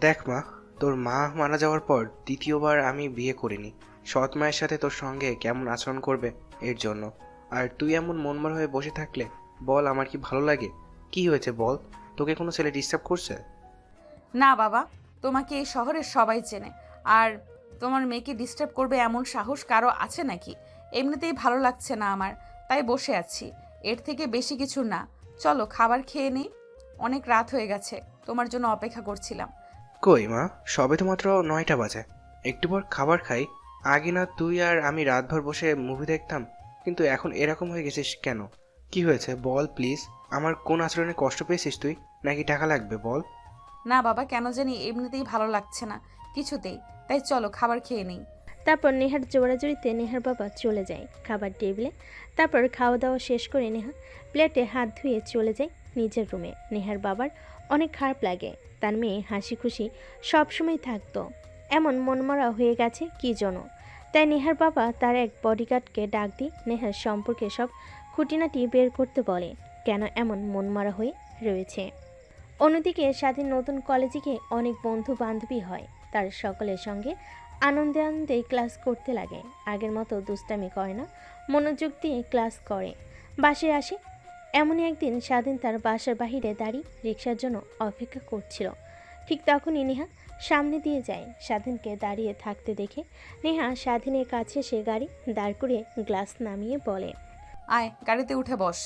দেখ মা, তোর মা মারা যাওয়ার পর দ্বিতীয়বার আমি বিয়ে করিনি। সৎ মায়ের সাথে তোর সঙ্গে কেমন আচরণ করবে এর জন্য। আর তুই এমন মনমর হয়ে বসে থাকলে বল আমার কি ভালো লাগে? কি হয়েছে বল, তোকে কোনো ছেলে ডিস্টার্ব করছে? না বাবা, তোমাকে এই শহরের সবাই চেনে, আর তোমার মেয়েকে ডিস্টার্ব করবে এমন সাহস কারো আছে নাকি? এমনিতেই ভালো লাগছে না আমার, তাই বসে আছি। এর থেকে বেশি কিছু না। চলো খাবার খেয়ে নিই, অনেক রাত হয়ে গেছে, তোমার জন্য অপেক্ষা করছিলাম। কই মা, সবে তো মাত্র 9টা বাজে। একটু পর খাবার খাই। আগে না তুই আর আমি রাতভর বসে মুভি দেখতাম, কিন্তু এখন এরকম হয়ে গেছিস কেন? কি হয়েছে বল প্লিজ। আমার কোন আচরণে কষ্ট পেয়েছিস তুই, নাকি টাকা লাগবে বল? না বাবা, কেন জানি এমনিতেই ভালো লাগছে না কিছুতেই, তাই চলো খাবার খেয়ে নিই। তারপর নেহার জোড়াজুড়িতে নেহার বাবা চলে যায় খাবার টেবিলে। তারপর খাওয়া দাওয়া শেষ করে নেহা প্লেটে হাত ধুয়ে চলে যায় নিজের রুমে। নেহার বাবার অনেক খারাপ লাগে, তার মেয়ে হাসি খুশি সবসময় থাকতো, এমন মনমরা হয়ে গেছে কি জন্য। তাই নেহার বাবা তার এক বডিগার্ডকে ডাক দিয়ে নেহার সম্পর্কে সব খুঁটিনাটি বের করতে বলে, কেন এমন মনমরা হয়ে রয়েছে। অন্যদিকে স্বাধীন নতুন কলেজে গিয়ে অনেক বন্ধু বান্ধবী হয়। তার সকলের সঙ্গে আনন্দে আনন্দে ক্লাস করতে লাগে। আগের মতো দুষ্টামি করে না, মনোযোগ দিয়ে ক্লাস করে। বাসে আসে। এমনই একদিন স্বাধীন তার বাসার বাহিরে দাঁড়িয়ে রিক্সার জন্য অপেক্ষা করছিল। ঠিক তখনই নেহা সামনে দিয়ে যায়। স্বাধীনকে দাঁড়িয়ে থাকতে দেখে নেহা স্বাধীনের কাছে এসে গাড়ি দাঁড় করিয়ে গ্লাস নামিয়ে বলে, আয় গাড়িতে উঠে বস।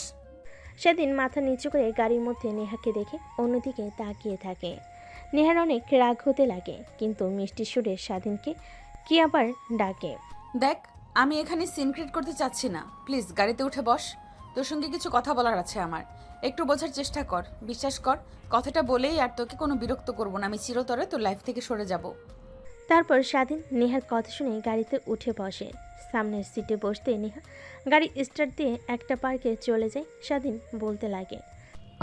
স্বাধীন মাথা নিচু করে গাড়ির মধ্যে নেহাকে দেখে অন্যদিকে তাকিয়ে থাকে। নেহার অনেক রাগ হতে লাগে, কিন্তু মিষ্টি সুরে স্বাধীনকে কি আবার ডাকে। দেখ, আমি এখানে সিনক্রেট করতে চাচ্ছি না, প্লিজ গাড়িতে উঠে বস। তোর সঙ্গে কিছু কথা বলার আছে আমার, একটু বোঝার চেষ্টা কর। বিশ্বাস কর, কথাটা বলেই আর তোকে কোনো বিরক্ত করব না। আমি চিরতরে তোর লাইফ থেকে সরে যাব। তারপর স্বাধীন নেহার কথা শুনে গাড়িতে উঠে বসে। সামনের সিটে বসতে নেহা গাড়ি স্টার্ট দিয়ে একটা পার্কে চলে যায়। স্বাধীন বলতে লাগে,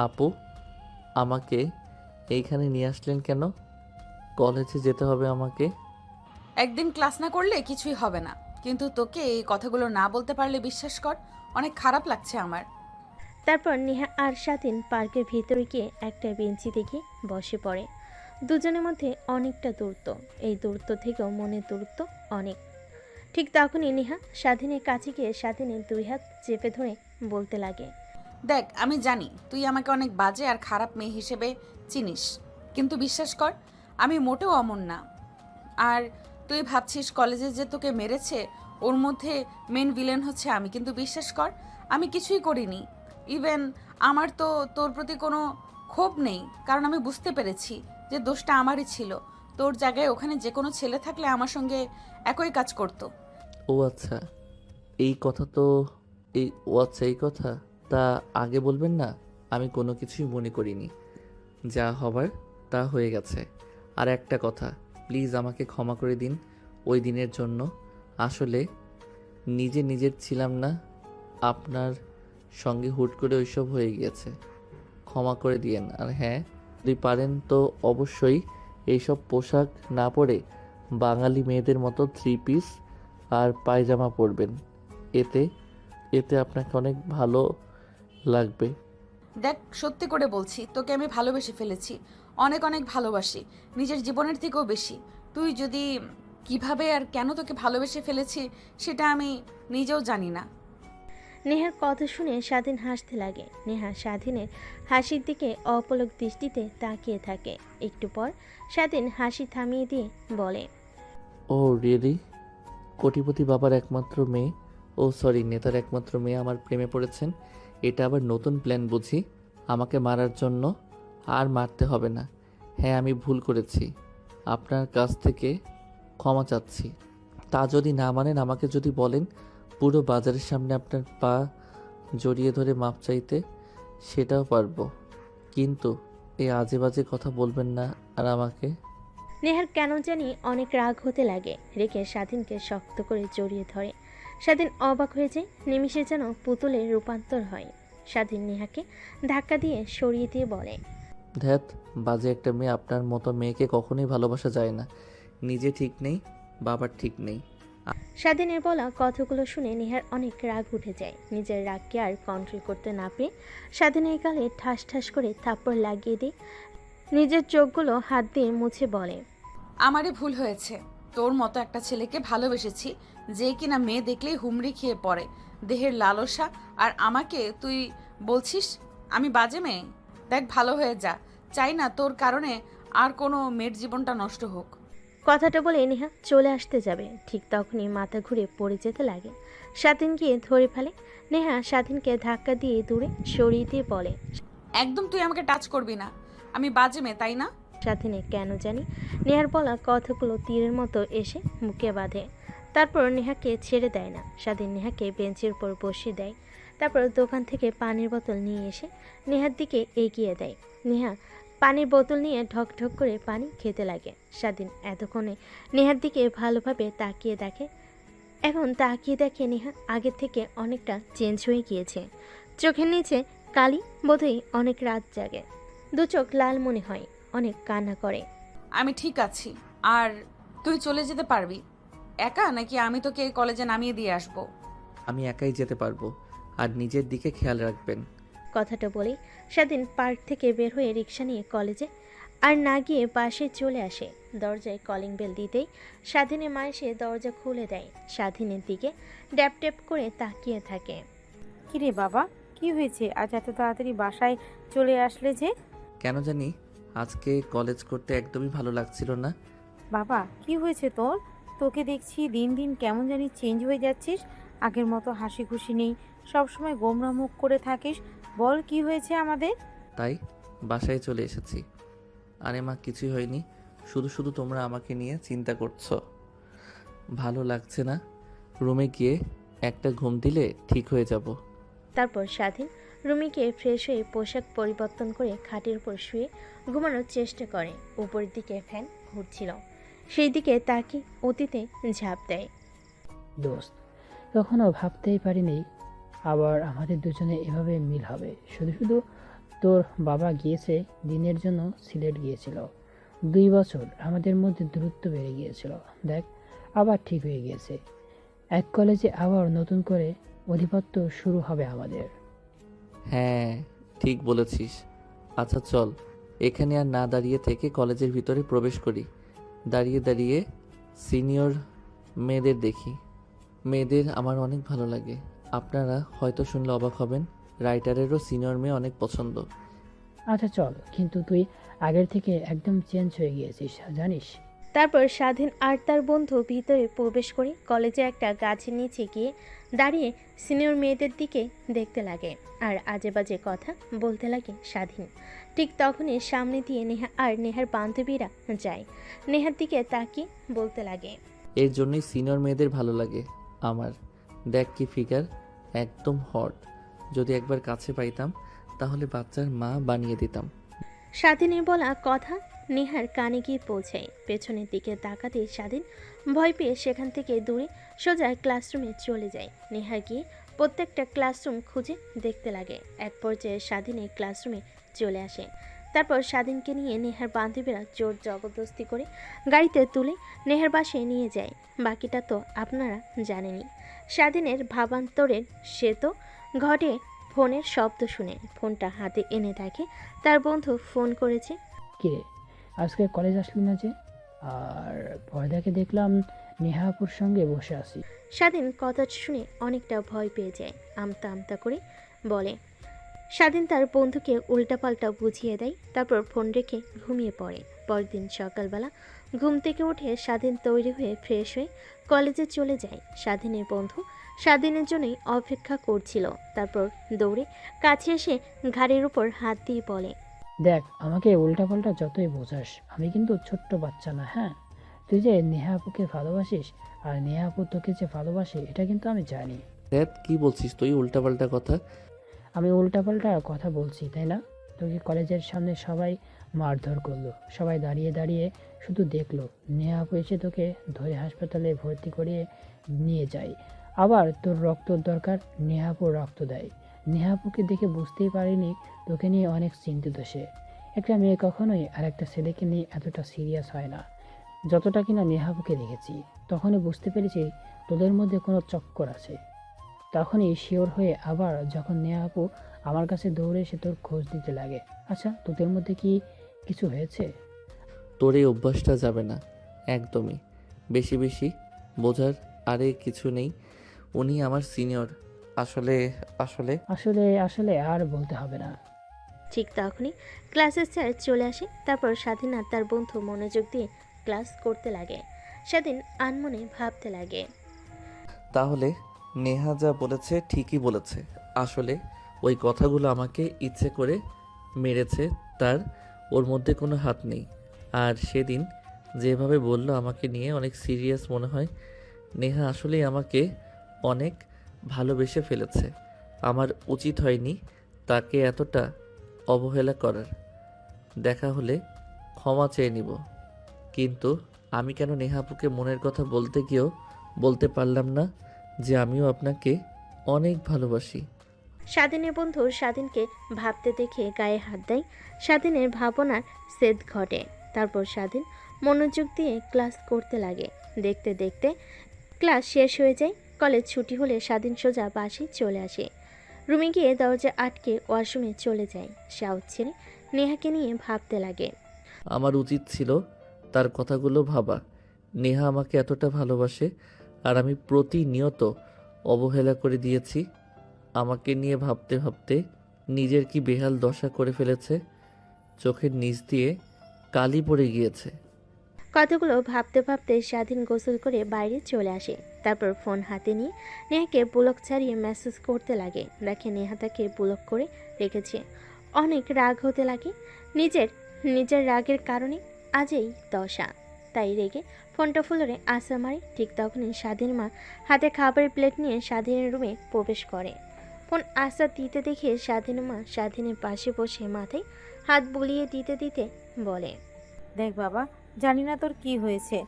আপু, আমাকে এইখানে নিয়ে আসলেন কেন? কলেজে যেতে হবে আমাকে। একদিন ক্লাস না করলে কিছুই হবে না, কিন্তু তোকে এই কথাগুলো না বলতে পারলে বিশ্বাস কর অনেক খারাপ লাগছে আমার। তারপর নেহা আর স্বাধীন পার্কের ভিতরে গিয়ে একটা বেঞ্চিতে গিয়ে বসে পড়ে। দুজনের মধ্যে অনেকটা দূরত্ব, এই দূরত্ব থেকেও মনের দূরত্ব অনেক। ঠিক তখনই নেহা স্বাধীনের কাছে গিয়ে স্বাধীনের দুই হাত চেপে ধরে বলতে লাগে, দেখ, আমি জানি তুই আমাকে অনেক বাজে আর খারাপ মেয়ে হিসেবে চিনিস, কিন্তু বিশ্বাস কর আমি মোটেও অমন না। আর তুই ভাবছিস কলেজে যে তোকে মেরেছে ওর মধ্যে মেন ভিলেন হচ্ছে আমি, কিন্তু বিশ্বাস কর আমি কিছুই করিনি। ইভেন আমার তো তোর প্রতি কোনো ক্ষোভ নেই, কারণ আমি বুঝতে পেরেছি যে দোষটা আমারই ছিল। তোর জায়গায় ওখানে যে কোনো ছেলে থাকলে আমার সঙ্গে একই কাজ করতো। ও আচ্ছা, এই কথা তো এই কথা তা আগে বলবেন না? আমি কোনো কিছুই মনে করিনি, যা হবার তা হয়ে গেছে। আর একটা কথা, প্লিজ আমাকে ক্ষমা করে দিন ওই দিনের জন্য। আসলে নিজের ছিলাম না, আপনার সঙ্গে হুট করে ওইসব হয়ে গিয়েছে, ক্ষমা করে দিয়েন। আর হ্যাঁ, যদি পারেন তো অবশ্যই এইসব পোশাক না পরে বাঙালি মেয়েদের মতো 3 পিস আর পায়জামা পরবেন, এতে আপনাকে অনেক ভালো লাগবে। দেখ, সত্যি করে বলছি, তোকে আমি ভালোবেসে ফেলেছি, অনেক অনেক ভালোবাসি, নিজের জীবনের থেকেও বেশি। তুই যদি কিভাবে আর কেন তোকে ভালোবেসে ফেলেছি সেটা আমি নিজেও জানি না। নেহার কথা শুনে স্বাধীন হাসতে লাগে। নেহা স্বাধীনের হাসির দিকে অপলক দৃষ্টিতে তাকিয়ে থাকে। একটু পর স্বাধীন হাসি থামিয়ে দিয়ে বলে, ও রিয়েলি? কোটিপতি বাবার একমাত্র মেয়ে, ও সরি নেতার একমাত্র মেয়ে আমার প্রেমে পড়েছেন? এটা আবার নতুন প্ল্যান বুঝি আমাকে মারার জন্য? আর মারতে হবে না। হ্যাঁ, আমি ভুল করেছি, আপনার কাছ থেকে ক্ষমা চাচ্ছি। তা যদি না মানেন, আমাকে যদি বলেন পুরো বাজারের সামনে আপনার পা জড়িয়ে ধরে মাপ চাইতে, সেটাও পারবো, কিন্তু এই আজে বাজে কথা বলবেন না আর আমাকে। নেহার কেন জানি অনেক রাগ হতে লাগে। রেখে স্বাধীনকে শক্ত করে জড়িয়ে ধরে। স্বাধীন অবাক হয়ে যায়, নিমিষে যেন পুতুলে রূপান্তর হয়। স্বাধীন নেহাকে ধাক্কা দিয়ে সরিয়ে দিয়ে বলে, ধ্যাত, বাজে একটা মেয়ে। আপনার মতো মেয়েকে কখনোই ভালোবাসা যায় না। নিজে ঠিক নেই, বাবার ঠিক নেই। স্বাধীনের বলা কথাগুলো শুনে নেহার অনেক রাগ উঠে যায়। নিজের রাগকে আর কন্ট্রোল করতে না পেরে স্বাধীনের গালে ঠাস ঠাস করে থাপ্পড় লাগিয়ে দিয়ে নিজের চোখগুলো হাত দিয়ে মুছে বলে, আমারই ভুল হয়েছে, তোর মতো একটা ছেলেকে ভালোবেসেছি যে কিনা মেয়ে দেখলেই হুমড়ি খেয়ে পড়ে, দেহের লালসা। আর আমাকে তুই বলছিস আমি বাজে মেয়ে? দেখ, ভালো হয়ে যা, চাই না তোর কারণে আর কোনো মেয়ের জীবনটা নষ্ট হোক। কথাটা বলে নেহা চলে আসতে যাবে, ঠিক তখনই মাথা ঘুরে পড়ে যেতে লাগে। স্বাধীন গিয়ে ধরে ফেলে। নেহা স্বাধীনকে ধাক্কা দিয়ে দূরে সরিয়ে দিয়ে বলে, একদম তুই আমাকে টাচ করবি না, আমি বাজে মেয়ে তাই না? স্বাধীনে কেন জানি নেহার বলা কথাগুলো তীরের মতো এসে মুখে বাঁধে। তারপর নেহাকে ছেড়ে দেয় না। স্বাধীন নেহাকে বেঞ্চের উপর বসিয়ে দেয়। তারপর দোকান থেকে পানির বোতল নিয়ে এসে নেহার দিকে এগিয়ে দেয়। নেহা পানির বোতল নিয়ে ঢক ঢক করে পানি খেতে লাগে। স্বাধীন এতক্ষণে নেহার দিকে ভালোভাবে তাকিয়ে দেখে। এখন তাকিয়ে দেখে নেহা আগের থেকে অনেকটা চেঞ্জ হয়ে গিয়েছে। চোখের নিচে কালি, বোধহয় অনেক রাত জাগে। দু চোখ লাল মনে হয়, অনেক কান্না করে। আমি ঠিক আছি, আর তুই চলে যেতে পারবি একা, নাকি আমি তোকে কলেজে নামিয়ে দিয়ে আসবো? আমি একাই যেতে পারবো, আর নিজের দিকে খেয়াল রাখবেন। কথাটা বলেই স্বাধীন পার্ক থেকে বের হয়ে রিক্সা নিয়ে কলেজে আর না গিয়ে বাসে চলে আসে। দরজায় কলিং বেল দিতেই স্বাধীনের মা এসে দরজা খুলে দেয়। স্বাধীনের দিকে ড্যাপ ট্যাপ করে তাকিয়ে থাকে। কিরে বাবা, কি হয়েছে? আজ এত তাড়াতাড়ি বাসায় চলে আসলে যে? কেন জানি আজকে কলেজ করতে একদমই ভালো লাগছিল না। বাবা, কি হয়েছে তোর? তোকে দেখছি দিন দিন কেমন জানি চেঞ্জ হয়ে যাচ্ছিস। আগের মতো হাসি খুশি নেই, সবসময় গোমরা মুখ করে থাকিস। বল, কি হয়েছে আমাদের? তাই বাসায় চলে এসেছি। আরে মা, কিছুই হয়নি, শুধু শুধু তোমরা আমাকে নিয়ে চিন্তা করছো। ভালো লাগছে না, রুমে গিয়ে একটা ঘুম দিলে ঠিক হয়ে যাব। তারপর স্বাধীন রুমে গিয়ে ফ্রেশ হয়ে পোশাক পরিবর্তন করে খাটের উপর শুয়ে ঘুমানোর চেষ্টা করে। উপরের দিকে ফ্যান ঘুরছিল, সেই দিকে তাকিয়ে অতীতে ঝাঁপ দেয়। দোস্ত, কখনো ভাবতেই পারিনি আবার আমাদের দুজনে এভাবে মিল হবে। শুধু শুধু তোর বাবা গিয়েছে দিনের জন্য, সিলেট গিয়েছিল। 2 বছর আমাদের মধ্যে দূরত্ব বেড়ে গিয়েছিল, দেখ আবার ঠিক হয়ে গিয়েছে। এক কলেজে আবার নতুন করে অধিপত্য শুরু হবে আমাদের। হ্যাঁ, ঠিক বলেছিস। আচ্ছা চল, এখানে আর না দাঁড়িয়ে থেকে কলেজের ভিতরে প্রবেশ করি। দাঁড়িয়ে দাঁড়িয়ে সিনিয়র মেয়েদের দেখি। মেয়েদের আমার অনেক ভালো লাগে। আপনারা হয়তো শুনলে অবাক হবেন, রাইটারেরও সিনিয়র মেয়ে অনেক পছন্দ। আচ্ছা চল, কিন্তু তুই আগের থেকে একদম চেঞ্জ হয়ে গিয়েছিস জানিস। তারপর স্বাধীন আর তার বন্ধু ভিতরে প্রবেশ করে কলেজে একটা গাছের নিচে গিয়ে দাঁড়িয়ে সিনিয়র মেয়েদের দিকে দেখতে লাগে আর আজে বাজে কথা বলতে লাগে স্বাধীন। ঠিক তখনই সামনে দিয়ে নেহা আর নেহার বান্ধবীরা যায়। নেহার দিকে তাকিয়ে বলতে লাগে, এর জন্যই সিনিয়র মেয়েদের ভালো লাগে আমার। দেখ কি ফিগার, একদম হট। যদি একবার কাছে পাইতাম তাহলে বাচ্চার মা বানিয়ে দিতাম। স্বাধীনের বলা কথা নেহার কানে গিয়ে পৌঁছায়। পেছনের দিকে তাকাতে স্বাধীন ভয় পেয়ে সেখান থেকে দূরে সোজা ক্লাসরুমে চলে যায়। নেহা গিয়ে প্রত্যেকটা ক্লাসরুম খুঁজে দেখতে লাগে। এক পর্যায়ে স্বাধীনের ক্লাসরুমে চলে আসে। তারপর স্বাধীনকে নিয়ে নেহার বান্ধবীরা জোর জবরদস্তি করে গাড়িতে তুলে নেহার বাসায় নিয়ে যায়। বাকিটা তো আপনারা জানেনই। স্বাধীনের ভাবান্তরের সে তো ঘটে ফোনের শব্দ শুনে ফোনটা হাতে এনে দেখে তার বন্ধু ফোন করেছে। কিরে, আজকে কলেজ আসলি না যে? আর পর্দাকে দেখলাম নেহাপুর সঙ্গে বসে আছি। স্বাধীন কথা শুনে অনেকটা ভয় পেয়ে যায়। আমতা আমতা করে বলে। স্বাধীন তার বন্ধুকে উল্টাপাল্টা বুঝিয়ে দেয়, তারপর ফোন রেখে ঘুমিয়ে পড়ে। পরদিন সকালবেলা ঘুম থেকে উঠে স্বাধীন তৈরি হয়ে ফ্রেশ হয়ে কলেজে চলে যায়। স্বাধীনের বন্ধু স্বাধীনের জন্যই অপেক্ষা করছিল। তারপর দৌড়ে কাছে এসে ঘাড়ের উপর হাত দিয়ে বলে, দেখ, আমাকে উল্টাপাল্টা যতই বোঝাস, আমি কিন্তু ছোট্ট বাচ্চা না। হ্যাঁ, তুই যে নেহাপুকে ভালোবাসিস আর নেহাপু তোকে যে ভালোবাসে এটা কিন্তু আমি জানি। দেখ কি বলছিস তুই, উল্টাপাল্টা কথা। আমি উল্টাপাল্টা কথা বলছি তাই না? তোকে কলেজের সামনে সবাই মারধর করলো, সবাই দাঁড়িয়ে দাঁড়িয়ে শুধু দেখলো। নেহাপু এসে তোকে ধরে হাসপাতালে ভর্তি করিয়ে নিয়ে যায়। আবার তোর রক্ত দরকার, নেহাপু রক্ত দেয়। নেহাপুকে দেখে বুঝতেই পারিনি তোকে নিয়ে অনেক চিন্তিত সে। একটা মেয়ে কখনোই আর একটা ছেলেকে নিয়ে এতটা সিরিয়াস হয় না যতটা কিনা নেহাপুকে দেখেছি। তখনই বুঝতে পেরেছি তোদের মধ্যে কোনো চক্কর আছে। তখনই শিওর হয়ে আবার যখন নেহাপু আমার কাছে দৌড়ে এসে তোর খোঁজ দিতে লাগে। আচ্ছা, তোদের মধ্যে কি কিছু হয়েছে? তোর এই অভ্যাসটা যাবে না একদমই। বেশি বেশি বোঝার আরে কিছু নেই। উনি আমার সিনিয়র। আসলে আসলে আসলে আসলে আর বলতে হবে না। ঠিক তখনই ক্লাসের স্যার চলে আসে। তারপর স্বাধীন আর তার বন্ধু মনোযোগ দিয়ে ক্লাস করতে লাগে। স্বাধীন আনমনে ভাবতে লাগে, তাহলে নেহা যা বলেছে ঠিকই বলেছে। আসলে ওই কথাগুলো আমাকে ইচ্ছে করে মেরেছে, তার ওর মধ্যে কোনো হাত নেই। আর সেদিন যেভাবে বলল আমাকে নিয়ে অনেক সিরিয়াস মনে হয়। নেহা আসলেই আমাকে অনেক ভালোবেসে ফেলেছে। আমার উচিত হয়নি তাকে এতটা অবহেলা করার। দেখা হলে ক্ষমা চেয়ে নিব, কিন্তু আমি কেন নেহাপুকে মনের কথা বলতে গিয়েও বলতে পারলাম না যে আমিও আপনাকে অনেক ভালোবাসি। স্বাধীনের বন্ধু স্বাধীনকে ভাবতে দেখে গায়ে হাত দেয়। স্বাধীনের ভাবনার সেদ ঘটে। তারপর স্বাধীন মনোযোগ দিয়ে ক্লাস করতে লাগে। দেখতে দেখতে ক্লাস শেষ হয়ে যায়। কলেজ ছুটি হলে স্বাধীন সোজা বাসে চলে আসে। রুমে গিয়ে দরজা আটকে ওয়াশরুমে চলে যায়। শাওয়ার ছেড়ে নেহাকে নিয়ে ভাবতে লাগে। আমার উচিত ছিল তার কথাগুলো ভাবা। নেহা আমাকে এতটা ভালোবাসে আর আমি প্রতিনিয়ত অবহেলা করে দিয়েছি। আমাকে নিয়ে ভাবতে ভাবতে নিজের কি বেহাল দশা করে ফেলেছে। চোখের নিচ দিয়ে কালি পড়ে গিয়েছে। কতগুলো ভাবতে ভাবতে স্বাধীন গোসল করে বাইরে চলে আসে। তারপর ফোন হাতে নিয়ে নেহাকে ব্লক ছাড়িয়ে মেসেজ করতে লাগে। দেখে নেহা তাকে ব্লক করে রেখেছে। অনেক রাগ হতে লাগে। নিজের রাগের কারণে আজ এই দশা। তাই রেগে ফোনটা ফ্লোরে আসা মারে। ঠিক তখনই স্বাধীন মা হাতে খাবারের প্লেট নিয়ে স্বাধীনের রুমে প্রবেশ করে। ফোন আসা দিতে দেখে স্বাধীন মা স্বাধীনের পাশে বসে মাথায় হাত বুলিয়ে দিতে দিতে বলে, দেখ বাবা, জানি না তোর কি হয়েছে,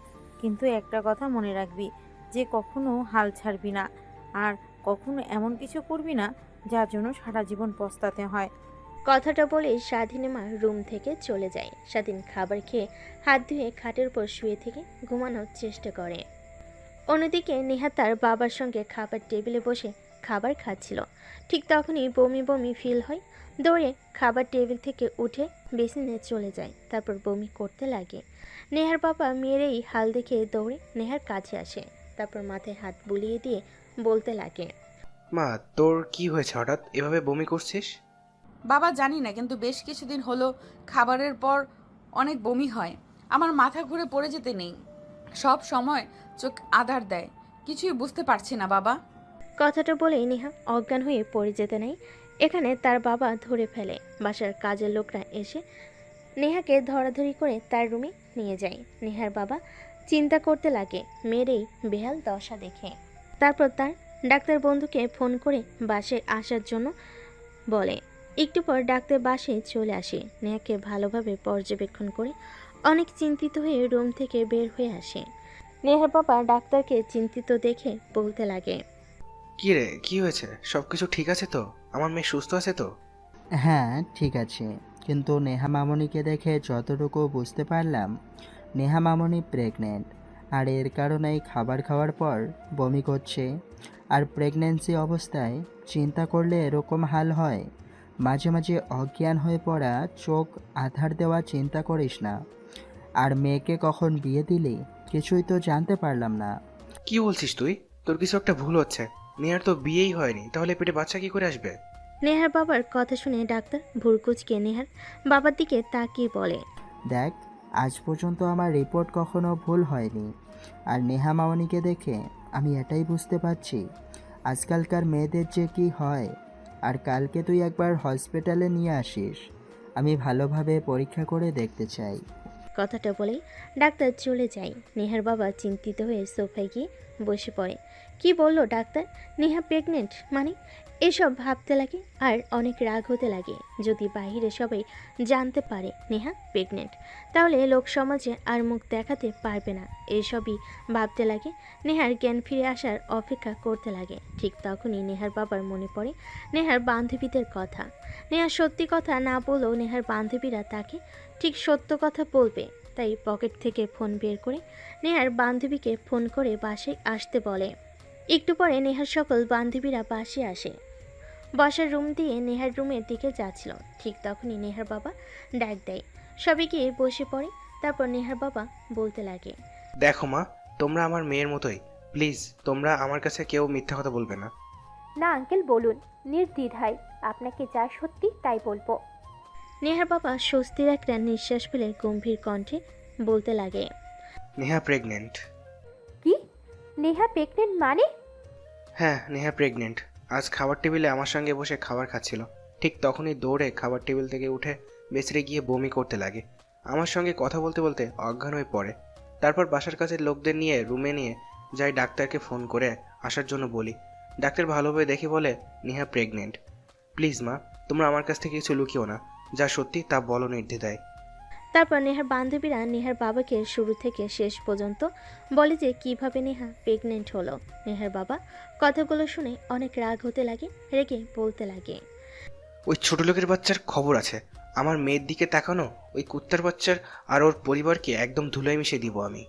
কিন্তু একটা কথা মনে রাখবি যে কখনো হাল ছাড়বি না আর কখনো এমন কিছু করবি না যার জন্য সারা জীবন পস্তাতে হয়। কথাটা বলে স্বাধীন মা রুম থেকে চলে যায়। স্বাধীন খাবার খেয়ে হাত ধুয়ে খাটের উপর শুয়ে থেকে ঘুমানোর চেষ্টা করে। অন্যদিকে নেহা তার বাবার সঙ্গে খাবার টেবিলে বসে খাবার খাচ্ছিল। ঠিক তখনই বমি বমি ফিল হয়। দৌড়ে খাবার টেবিল থেকে উঠে বেসিনে চলে যায়। তারপর বমি করতে লাগে। নেহার বাবা মেয়ের এই হাল দেখে দৌড়ে নেহার কাছে আসে। তারপর মাথায় হাত বুলিয়ে দিয়ে বলতে লাগে, মা, তোর কি হয়েছে হঠাৎ এভাবে বমি করছিস? বাবা জানি না, কিন্তু বেশ কিছুদিন হলো খাবারের পর অনেক বমি হয়। আমার মাথা ঘুরে পড়ে যেতে নেই, সব সময় চোখ আধার দেয়, কিছুই বুঝতে পারছি না বাবা। কথাটা বলেই নেহা অজ্ঞান হয়ে পড়ে যেতে নেই। এখানে তার বাবা ধরে ফেলে। বাসার কাজের লোকরা এসে নেহাকে ধরাধরি করে তার রুমে নিয়ে যায়। নেহার বাবা চিন্তা করতে লাগে মেয়ের এই বেহাল দশা দেখে। তারপর তার ডাক্তার বন্ধুকে ফোন করে বাসায় আসার জন্য বলে। একটু পর ডাক্তার বাসায় চলে আসে। নেহাকে ভালোভাবে পর্যবেক্ষণ করে অনেক চিন্তিত হয়ে রুম থেকে বের হয়ে আসে। নেহার বাবা ডাক্তারকে চিন্তিত দেখে বলতে লাগে, কি রে, কি হয়েছে? সব কিছু ঠিক আছে তো? আমার মেয়ে সুস্থ আছে তো? হ্যাঁ ঠিক আছে, কিন্তু নেহা মামনিকে দেখে যতটুকু বুঝতে পারলাম নেহা মামনি প্রেগনেন্ট, আর এর কারণেই খাবার খাওয়ার পর বমি করছে। আর প্রেগন্যান্সি অবস্থায় চিন্তা করলে এরকম হাল হয়। মাঝে মাঝে অজ্ঞান হয়ে পড়া, চোখ আধার দেওয়া চিন্তা করিস না। আর মেয়েকে কখন বিয়ে দিলি কিছুই তো জানতে পারলাম না। কি বলছিস তুই? তোর কিছু একটা ভুল হচ্ছে। নেহার তো বিয়েই হয়নি, তাহলে পেটে বাচ্চা কি করে আসবে? নেহার বাবার কথা শুনে ডাক্তার ভুরকুচকে নেহার বাবার দিকে তাকিয়ে বলে, দেখ, আজ পর্যন্ত আমার রিপোর্ট কখনো ভুল হয়নি। আর নেহা মামনিকে দেখে আমি এটাই বুঝতে পারছি আজকালকার মেয়েদের যে কি হয়। আর কালকে তুই একবার হসপিটালে নিয়ে আসিস, আমি ভালোভাবে পরীক্ষা করে দেখতে চাই। কথাটা বলেই ডাক্তার চলে যায়। নেহার বাবা চিন্তিত হয়ে সোফায় গিয়ে বসে পড়ে। কি বললো ডাক্তার? নেহা প্রেগনেন্ট মানে? এসব ভাবতে লাগে আর অনেক রাগ হতে লাগে। যদি বাইরে সবাই জানতে পারে নেহা প্রেগনেন্ট, তাহলে লোক সমাজে আর মুখ দেখাতে পারবে না। এসবই ভাবতে লাগে। নেহার জ্ঞান ফিরে আসার অপেক্ষা করতে লাগে। ঠিক তখনই নেহার বাবার মনে পড়ে নেহার বান্ধবীদের কথা। নেহা সত্যি কথা না বললেও নেহার বান্ধবীরা তাকে ঠিক সত্য কথা বলবে। তাই পকেট থেকে ফোন বের করে নেহার বান্ধবীকে ফোন করে বাসায় আসতে বলে। একটু পরে নেহার সকল বান্ধবীরা বাসে আসে। বসার রুম দিয়ে নেহার রুমের দিকে যাচ্ছিল। ঠিক তখনই নেহার বাবা ডাক দেয়। সবাই গিয়ে বসে পড়ে। তারপর নেহার বাবা বলতে লাগে, দেখো মা, তোমরা আমার মেয়ের মতোই। প্লিজ, তোমরা আমার কাছে কেউ মিথ্যা কথা বলবে না। না আঙ্কেল, বলুন, নির্দ্বিধায় আপনাকে যা সত্যি তাই বলবো। নেহার বাবা স্বস্তির একটা নিঃশ্বাস ফেলে গম্ভীর কণ্ঠে বলতে লাগে, নেহা প্রেগনেন্ট। কি? নেহা প্রেগনেন্ট মানে? হ্যাঁ, নেহা প্রেগনেন্ট। আজ খাবার টেবিলে আমার সঙ্গে বসে খাবার খাচ্ছিল। ঠিক তখনই দৌড়ে খাবার টেবিল থেকে উঠে বেসরে গিয়ে বমি করতে লাগে। আমার সঙ্গে কথা বলতে বলতে অজ্ঞান হয়ে পড়ে। তারপর বাসার কাছের লোকদের নিয়ে রুমে নিয়ে যাই, ডাক্তারকে ফোন করে আসার জন্য বলি। ডাক্তার ভালোভাবে দেখে বলে নেহা প্রেগনেন্ট। প্লিজ মা, তোমরা আমার কাছ থেকে কিছু লুকিও না, যা সত্যি তা বলো নির্দ্বিধায়। তারপর নেহার বান্ধবীরা নেহার বাবাকে শুরু থেকে শেষ পর্যন্ত বলে যে কিভাবে নেহা প্রেগনেন্ট হলো। নেহার বাবা কথাগুলো শুনে অনেক রাগ হতে লাগে। রেগে বলতে লাগে, ওই ছোট লোকের বাচ্চার খবর আছে। আমার মেয়ের দিকে তাকানো ওই কুত্তার বাচ্চার আর ওর পরিবারকে একদম ধুলোয় মিশিয়ে দিব আমি।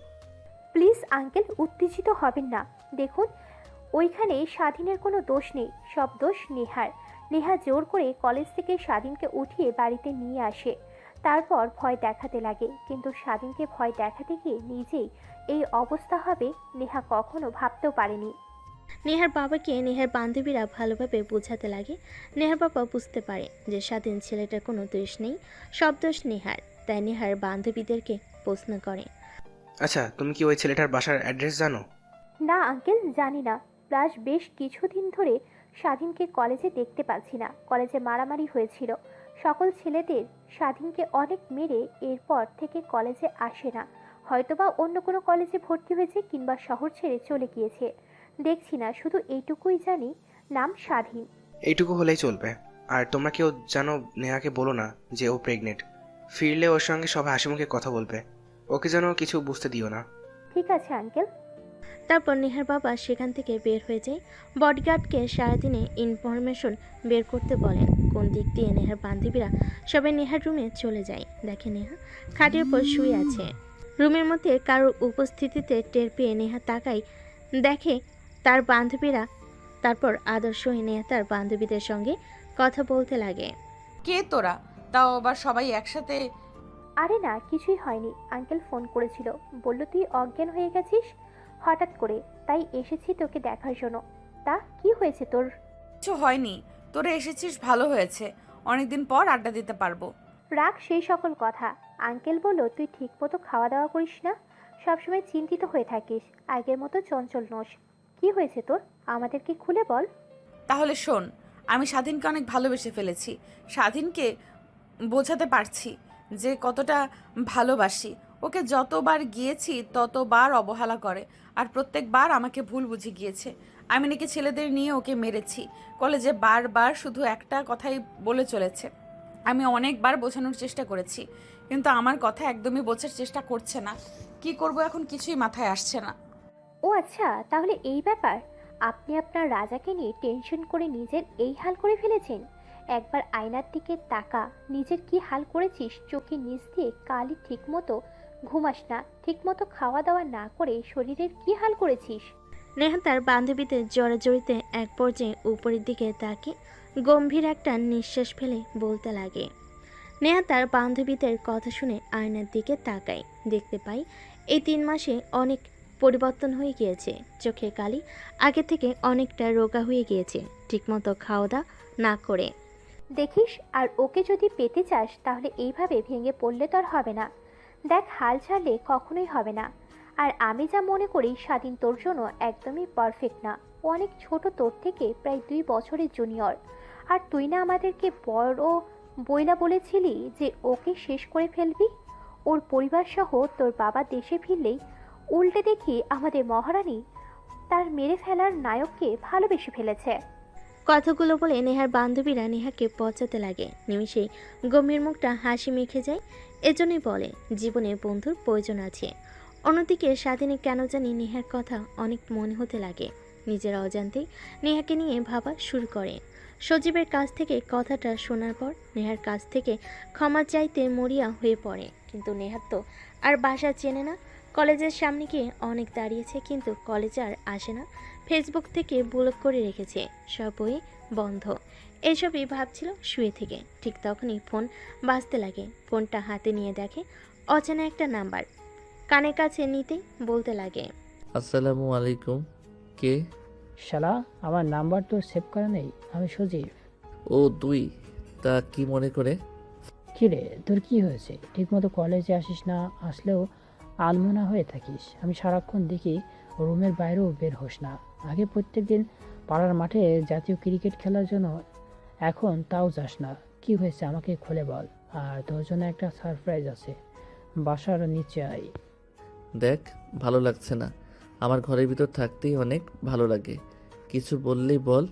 প্লিজ আঙ্কেল, উত্তেজিত হবেন না। দেখুন, ওইখানে স্বাধীনের কোনো দোষ নেই, সব দোষ নেহার। নেহা জোর করে কলেজ থেকে স্বাধীনকে উঠিয়ে বাড়িতে নিয়ে আসে। তারপর ভয় দেখাতে লাগে, কিন্তু স্বাধীনকে ভয় দেখাতে গিয়ে নিজেই এই অবস্থা হবে নেহা কখনো ভাবতেও পারেনি। নেহার বাবাকে নেহার বান্ধবীরা ভালোভাবে বোঝাতে লাগে। নেহার বাবা বুঝতে পারে যে স্বাধীন ছেলেটার কোনো দোষ নেই, সব দোষ নেহার। তাই নেহার বান্ধবীদেরকে প্রশ্ন করে। আচ্ছা, তুমি কি ওই ছেলেটার বাসার অ্যাড্রেস জানো? না আঙ্কেল, জানি না। প্লাস বেশ কিছুদিন ধরে স্বাধীনকে কলেজে দেখতে পাচ্ছি না। কলেজে মারামারি হয়েছিল সকল ছেলেদের। স্বাধীনকে অনেক মেরে এরপর থেকে কলেজে আসে না। হয়তোবা অন্য কোনো কলেজে ভর্তি হয়েছে কিংবা শহর ছেড়ে চলে গিয়েছে, দেখছি না। শুধু এইটুকুই জানি, নাম স্বাধীন। এইটুকু হলেই চলবে। আর তোমরা কেউ জানো নেহাকে বলো না যে ও প্রেগনেন্ট। ফিরলে ওর সঙ্গে সবাই হাসি মুখে কথা বলবে, ওকে যেন কিছু বুঝতে দিও না। ঠিক আছে আঙ্কেল। তারপর নেহার বাবা সেখান থেকে বের হয়ে যায়। বডিগার্ডকে সারাদিনে ইনফরমেশন বের করতে বলেন কোন দিক দিয়ে নেহার বান্ধবীরা সবাই নেহার রুমে চলে যায়। দেখে নেহা খাটের উপর শুয়ে আছে। রুমের মধ্যে কারোর উপস্থিতিতে টের পেয়ে নেহা তাকায়, দেখে তার বান্ধবীরা। তারপর আদর্শ নেহা তার বান্ধবীদের সঙ্গে কথা বলতে লাগে। কে তোরা? তাও আবার সবাই একসাথে? আরে না, কিছুই হয়নি। আঙ্কেল ফোন করেছিল, বলল তুই অজ্ঞান হয়ে গেছিস হঠাৎ করে, তাই এসেছি তোকে দেখার জন্য। তা কি হয়েছে তোর? কিছু হয়নি, তোরা এসেছিস ভালো হয়েছে, অনেকদিন পর আড্ডা দিতে পারবো। রাখ সেই সকল কথা। আঙ্কেল বলল তুই ঠিক মতো খাওয়া দাওয়া করিস না, সবসময় চিন্তিত হয়ে থাকিস, আগের মতো চঞ্চল নোস। কি হয়েছে তোর, আমাদেরকে খুলে বল। তাহলে শোন, আমি স্বাধীনকে অনেক ভালোবেসে ফেলেছি। স্বাধীনকে বোঝাতে পারছি যে কতটা ভালোবাসি। ওকে যতবার গিয়েছি ততবার অবহেলা করে, আর প্রত্যেকবার আমাকে ভুল বুঝে গিয়েছে। আমি নাকি ছেলেদের নিয়ে ওকে মেরেছি। কলেজে বারবার শুধু একটা কথাই বলে চলেছে। আমি অনেকবার বোঝানোর চেষ্টা করেছি, কিন্তু আমার কথা একদমই বোঝার চেষ্টা করছে না। কি করব এখন কিছুই মাথায় আসছে না। ও আচ্ছা, তাহলে এই ব্যাপার। আপনি আপনার রাজাকে নিয়ে টেনশন করে নিজের এই হাল করে ফেলেছেন। একবার আয়নার দিকে তাকা, নিজের কি হাল করেছিস। চোখের নিচ দিয়ে কালি, ঠিক মতো ঘুমাস না, ঠিক মতো খাওয়া দাওয়া না করে শরীরের কি হাল করেছিস। নেহা তার বান্ধবীদের জড়াজড়িতে এক পর্যায়ে উপরের দিকে তাকিয়ে গম্ভীর একটা নিঃশ্বাস ফেলে বলতে লাগে। নেহা তার বান্ধবীদের কথা শুনে আয়নার দিকে তাকায়। দেখতে পাই এই 3 মাসে অনেক পরিবর্তন হয়ে গিয়েছে। চোখের কালি আগে থেকে অনেকটা রোগা হয়ে গিয়েছে, ঠিকমতো খাওয়া দাওয়া না করে। দেখিস, আর ওকে যদি পেতে চাস তাহলে এইভাবে ভেঙে পড়লে তো আর হবে না। দেখ, হাল ছাড়লে কখনোই হবে না। আর আমি যা মনে করি, স্বাধীন তোর জন্য একদমই পারফেক্ট না। ও অনেক ছোট, তোর থেকে প্রায় 2 বছরের জুনিয়র। আর তুই না আমাদেরকে বড় বইলা বলেছিলি যে ওকে শেষ করে ফেলবি। ওর পরিবার সহ তোর বাবা দেশে ফিরলেই উল্টে দেখি আমাদের মহারানী তার মেরে ফেলার নায়ককে ভালোবেসে ফেলেছে। কথাগুলো বলে নেহার বান্ধবীরা নেহাকে পচাতে লাগে। নিমিষেই গম্ভীর মুখটা হাসি মেখে যায়। এজন্যই বলে জীবনে বন্ধুর প্রয়োজন আছে। অন্যদিকে স্বাধীনে কেন জানি নেহার কথা অনেক মনে হতে লাগে। নিজের অজান্তেই নেহাকে নিয়ে ভাবা শুরু করে। সজীবের কাছ থেকে কথাটা শোনার পর নেহার কাছ থেকে ক্ষমা চাইতে মরিয়া হয়ে পড়ে। কিন্তু নেহার তো আর বাসা চেনে না। কলেজের সামনে গিয়ে অনেক দাঁড়িয়েছে, কিন্তু কলেজে আর আসে না। ফেসবুক থেকে ব্লক করে রেখেছে, সব বই বন্ধ। এসবই ভাবছিল শুয়ে থেকে। ঠিক তখনই ফোন বাজতে লাগে। ফোনটা হাতে নিয়ে দেখে অচেনা একটা নাম্বার। কানের কাছে নিতেই বলতে লাগে, আসসালামু আলাইকুম। কে? শালা, আমার নাম্বার তো সেভ করা নেই। আমি সজীব। ও তুই? তা কি মনে করে? কিরে, তোর কি হয়েছে? ঠিকমতো কলেজে আসিস না, আসলেও আলমোনা হয়ে থাকিস। আমি সারাক্ষণ দেখি রুমের বাইরেও বের হোস না। আগে প্রত্যেক দিন পাড়ার মাঠে জাতীয় ক্রিকেট খেলার জন্য, এখন তাও যাস না। কি হয়েছে আমাকে খুলে বল। আর তোর জন্য একটা সারপ্রাইজ আছে, বাসার নিচে আয়। দেখ, ভালো লাগছে না। আমার ঘরের ভিতর থাকতেই অনেক ভালো লাগে। কিছু বললেই বল,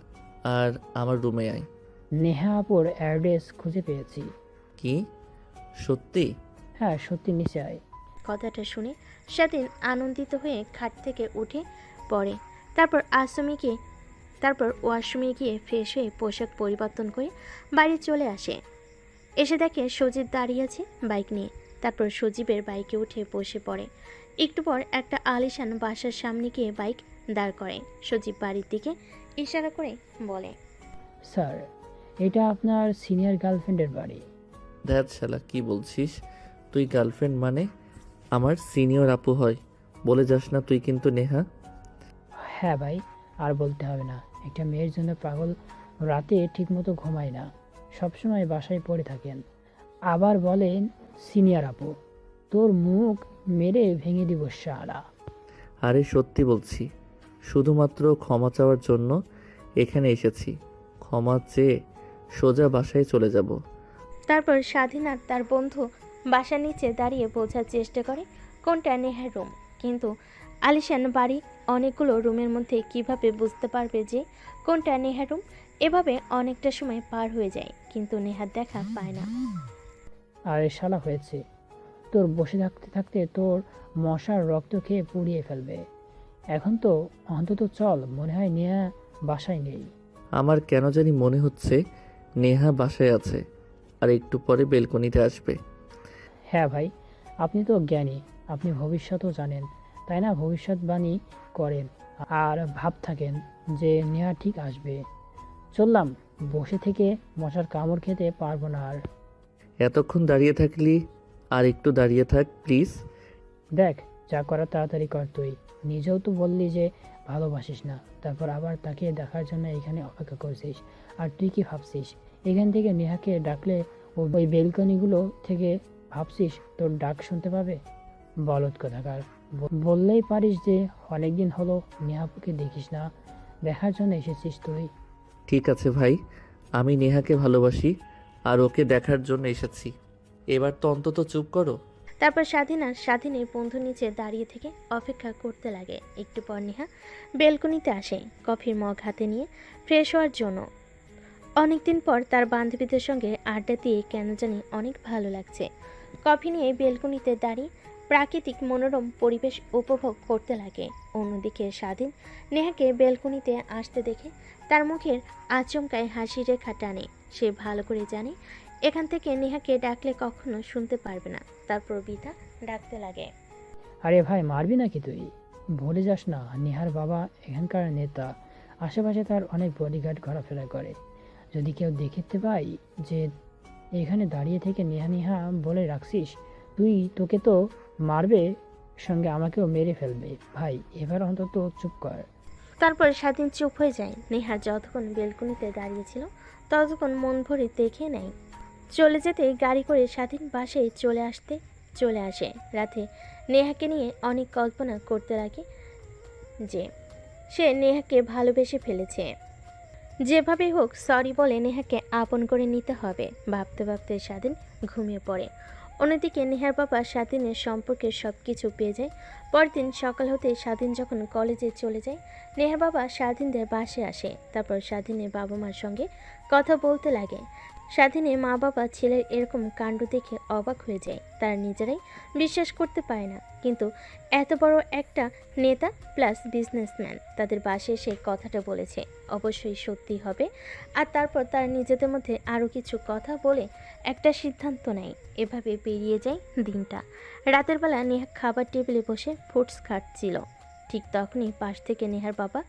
আর আমার রুমে আয়। নেহা আপুর অ্যাড্রেস খুঁজে পেয়েছি। কি? সত্যি? হ্যাঁ সত্যি, নিচে আয়। কথাটা শুনে স্বাধীন আনন্দিত হয়ে খাট থেকে উঠে পড়ে। তারপর ওয়াশরুমে গিয়ে ফ্রেশ হয়ে পোশাক পরিবর্তন করে বাড়ি চলে আসে। এসে দেখে সজীব দাঁড়িয়ে আছে বাইক নিয়ে। তারপর সজীবের বাইকে উঠে বসে পড়ে। একটু পর একটা আলিশান বাসার সামনে গিয়ে বাইক দাঁড় করে। সজীব বাড়ির দিকে ইশারা করে বলে, স্যার, এটা আপনার সিনিয়র গার্লফ্রেন্ডের বাড়ি। ধ্যাত শালা, কি বলছিস? তুই গার্লফ্রেন্ড মানে আমার সিনিয়র আপু হয়? বলে যাস না তুই কিন্তু নেহা। হ্যাঁ ভাই, আর বলতে হবে না। একটা মেয়ের জন্য পাগল রাতে ঠিকমতো ঘুমায় না, সবসময় বাসায় পড়ে থাকেন, আবার বলেন সিনিয়র আপু। তোর মুখ মেরে ভেঙে দিব শালা। আরে সত্যি বলছি, শুধুমাত্র ক্ষমা চাওয়ার জন্য এখানে এসেছি। ক্ষমা চেয়ে সোজা বাসায় চলে যাব। তারপর স্বাধীন আর তার বন্ধু বাসার নিচে দাঁড়িয়ে বোঝার চেষ্টা করে কোনটা নেহার রুম, কিন্তু আলিশান বাড়ি অনেকগুলো রুমের মধ্যে কিভাবে বুঝতে পারবে যে কোনটা নেহার রুম। এভাবে অনেকটা সময় পার হয়ে যায়, কিন্তু নেহার দেখা পায় না। আরে শালা হয়েছে, তোর বসে থাকতে থাকতে তোর মশার রক্ত খেয়ে পুড়িয়ে ফেলবে। এখন তো অন্তত চল, মনে হয় নেহা বাসায় নেই। আমার কেন জানি মনে হচ্ছে নেহা বাসায় আছে, আর একটু পরে বেলকনিতে আসবে। হ্যাঁ ভাই, আপনি তো জ্ঞানী, আপনি ভবিষ্যতও জানেন, তাই না? ভবিষ্যৎবাণী করেন আর ভাব থাকেন যে নেহা ঠিক আসবে। চললাম, বসে থেকে মশার কামড় খেতে পারবো না আর। এতক্ষণ দাঁড়িয়ে থাকলি, আর একটু দাঁড়িয়ে থাক প্লিজ। দেখ, যা করার তাড়াতাড়ি কর। তুই নিজেও তো বললি যে ভালোবাসিস না, তারপর আবার তাকে দেখার জন্য এখানে অপেক্ষা করছিস। আর তুই কি ভাবছিস এখান থেকে নেহাকে ডাকলে ওই বেলকনিগুলো থেকে ভাবছিস তোর ডাক শুনতে পাবে? বলদ কোথাকার, বললেই পারিস যে অনেকদিন হলো নেহাপুকে দেখিস না, দেখার জন্য এসেছিস তুই। ঠিক আছে ভাই, আমি নেহাকে ভালোবাসি আর ওকে দেখার জন্য এসেছি। এবার তো অন্তত চুপ করো। তারপর স্বাধীন আর স্বাধীনের বন্ধু নিচে দাঁড়িয়ে থেকে অপেক্ষা করতে লাগে। একটু পর নেহা বেলকনিতে আসে কফির মগ হাতে নিয়ে ফ্রেশ হওয়ার জন্য। অনেকদিন পর তার বান্ধবীদের সঙ্গে আড্ডা দিয়ে কেন জানি অনেক ভালো লাগছে। কফি নিয়ে বেলকনিতে দাঁড়িয়ে প্রাকৃতিক মনোরম পরিবেশ উপভোগ করতে লাগে। অন্যদিকে স্বাধীন নেহাকে বেলকনিতে আসতে দেখে তার মুখের আচমকায় হাসি রেখা টানে। সে ভালো করে জানে এখান থেকে নেহাকে ডাকলে কখনো শুনতে পারবে না। তারপর বিতা ডাকতে লাগে। আরে ভাই, মারবি নাকি তুই? ভুলে যাস না, নেহার বাবা এখানকার নেতা, আশেপাশে তার অনেক বডিগার্ড ঘোরাফেরা করে। যদি কেউ দেখতে পাই যে এখানে দাঁড়িয়ে থেকে নেহা নেহা বলে রাখছিস, তোকে তো মারবে, সঙ্গে আমাকেও মেরে ফেলবে। ভাই, এবার অন্তত চুপ কর। তারপর স্বাধীন চুপ হয়ে যায়। নেহা যতক্ষণ বেলকনিতে দাঁড়িয়েছিল ততক্ষণ মন ভরে দেখে নেয়। চলে যেতে গাড়ি করে স্বাধীন বাসায় চলে আসে। রাতে নেহাকে নিয়ে অনেক কল্পনা করতে লাগে যে সে নেহাকে ভালোবেসে ফেলেছে। যেভাবেই হোক সরি বলে নেহাকে আপন করে নিতে হবে। ভাবতে ভাবতে স্বাধীন ঘুমিয়ে পড়ে। অন্যদিকে নেহার বাবা স্বাধীনের সম্পর্কের সব কিছু পেয়ে যায়। পরদিন সকাল হতে স্বাধীন যখন কলেজে চলে যায়, নেহার বাবা স্বাধীনদের বাসে আসে। তারপর স্বাধীনের বাবা মার সঙ্গে কথা বলতে লাগে। স্বাধীনের মা বাবা ছেলের এরকম কাণ্ড দেখে অবাক হয়ে যায়। তারা নিজেরাই বিশ্বাস করতে পারে না, কিন্তু এত বড় একটা নেতা প্লাস বিজনেসম্যান তাদের বাসে এসে কথাটা বলেছে, অবশ্যই সত্যি হবে। আর তারপর তারা নিজেদের মধ্যে আরও কিছু কথা বলে একটা সিদ্ধান্ত নেয়। এভাবে পেরিয়ে যায় দিনটা। রাতের বেলা নেহা খাবার টেবিলে বসে ফ্রুটস খাচ্ছিল। ঠিক তখনই পাশ থেকে নেহার বাবা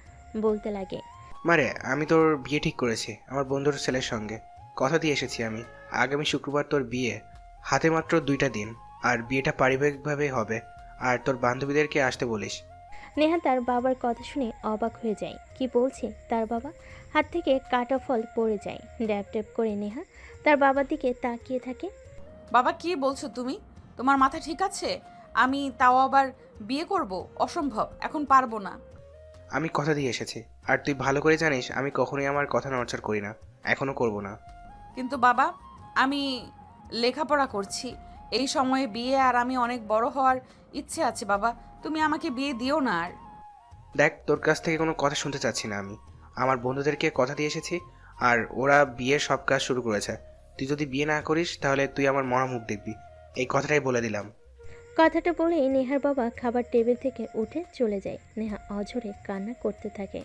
বলতে লাগে, মারে, আমি তোর বিয়ে ঠিক করেছি আমার বন্ধুর ছেলের সঙ্গে। কথা দিয়ে এসেছি আমি, আগামী শুক্রবার তোর বিয়ে। হাতে মাত্র 2টা দিন, আর বিয়েটা পারিবারিকভাবে হবে। আর তোর বান্ধবীদেরকে আসতে বলিস। নেহা তার বাবার কথা শুনে অবাক হয়ে যায়। কি বলছে তার বাবা? হাত থেকে কাটা ফল পড়ে যায়। ড্যাব ড্যাব করে নেহা তার বাবার দিকে তাকিয়ে থাকে। বাবা, কি বলছো তুমি? তোমার মাথা ঠিক আছে? আমি তাও আবার বিয়ে করব? অসম্ভব, এখন পারবো না। আমি কথা দিয়ে এসেছি, আর তুই ভালো করে জানিস আমি কখনোই আমার কথা নড়চড় করি না, এখনো করব না। কিন্তু বাবা, আমি লেখাপড়া করছি, এই সময়ে বিয়ে, আর আমি অনেক বড় হওয়ার ইচ্ছে আছে বাবা, তুমি আমাকে বিয়ে দিও না। আর দেখ, তোর কাছ থেকে কোনো কথা শুনতে চাচ্ছি না আমি। আমার বন্ধুদেরকে কথা দিয়ে এসেছি, আর ওরা বিয়ের সব কাজ শুরু করেছে। তুই যদি বিয়ে না করিস তাহলে তুই আমার মরা মুখ দেখবি, এই কথাটাই বলে দিলাম। কথাটা বলেই নেহার বাবা খাবার টেবিল থেকে উঠে চলে যায়। নেহা অঝরে কান্না করতে থাকে।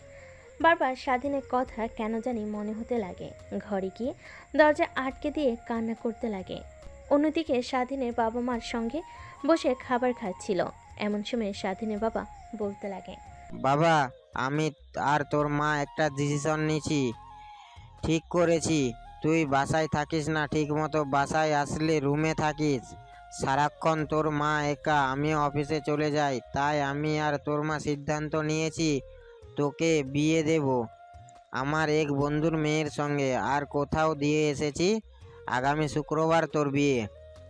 বারবার স্বাধীনের কথা কেন জানি মনে হতে লাগে। ঘরে গিয়ে দরজা আটকে দিয়ে কান্না করতে লাগে। অন্যদিকে স্বাধীনের বাবা মার সঙ্গে বসে খাবার খাচ্ছিল। এমন সময় স্বাধীনের বাবা বলতে লাগে, বাবা, আমি আর তোর মা একটা ডিসিশন নিয়েছি, ঠিক করেছি। তুই বাসায় থাকিস না ঠিক মতো, বাসায় আসলে রুমে থাকিস সারাক্ষণ। তোর মা একা, আমিও অফিসে চলে যাই, তাই আমি আর তোর মা সিদ্ধান্ত নিয়েছি তোকে বিয়ে দেব আমার এক বন্ধুর মেয়ের সঙ্গে। আর কোথাও দিয়ে এসেছি, আগামী শুক্রবার তোর বিয়ে।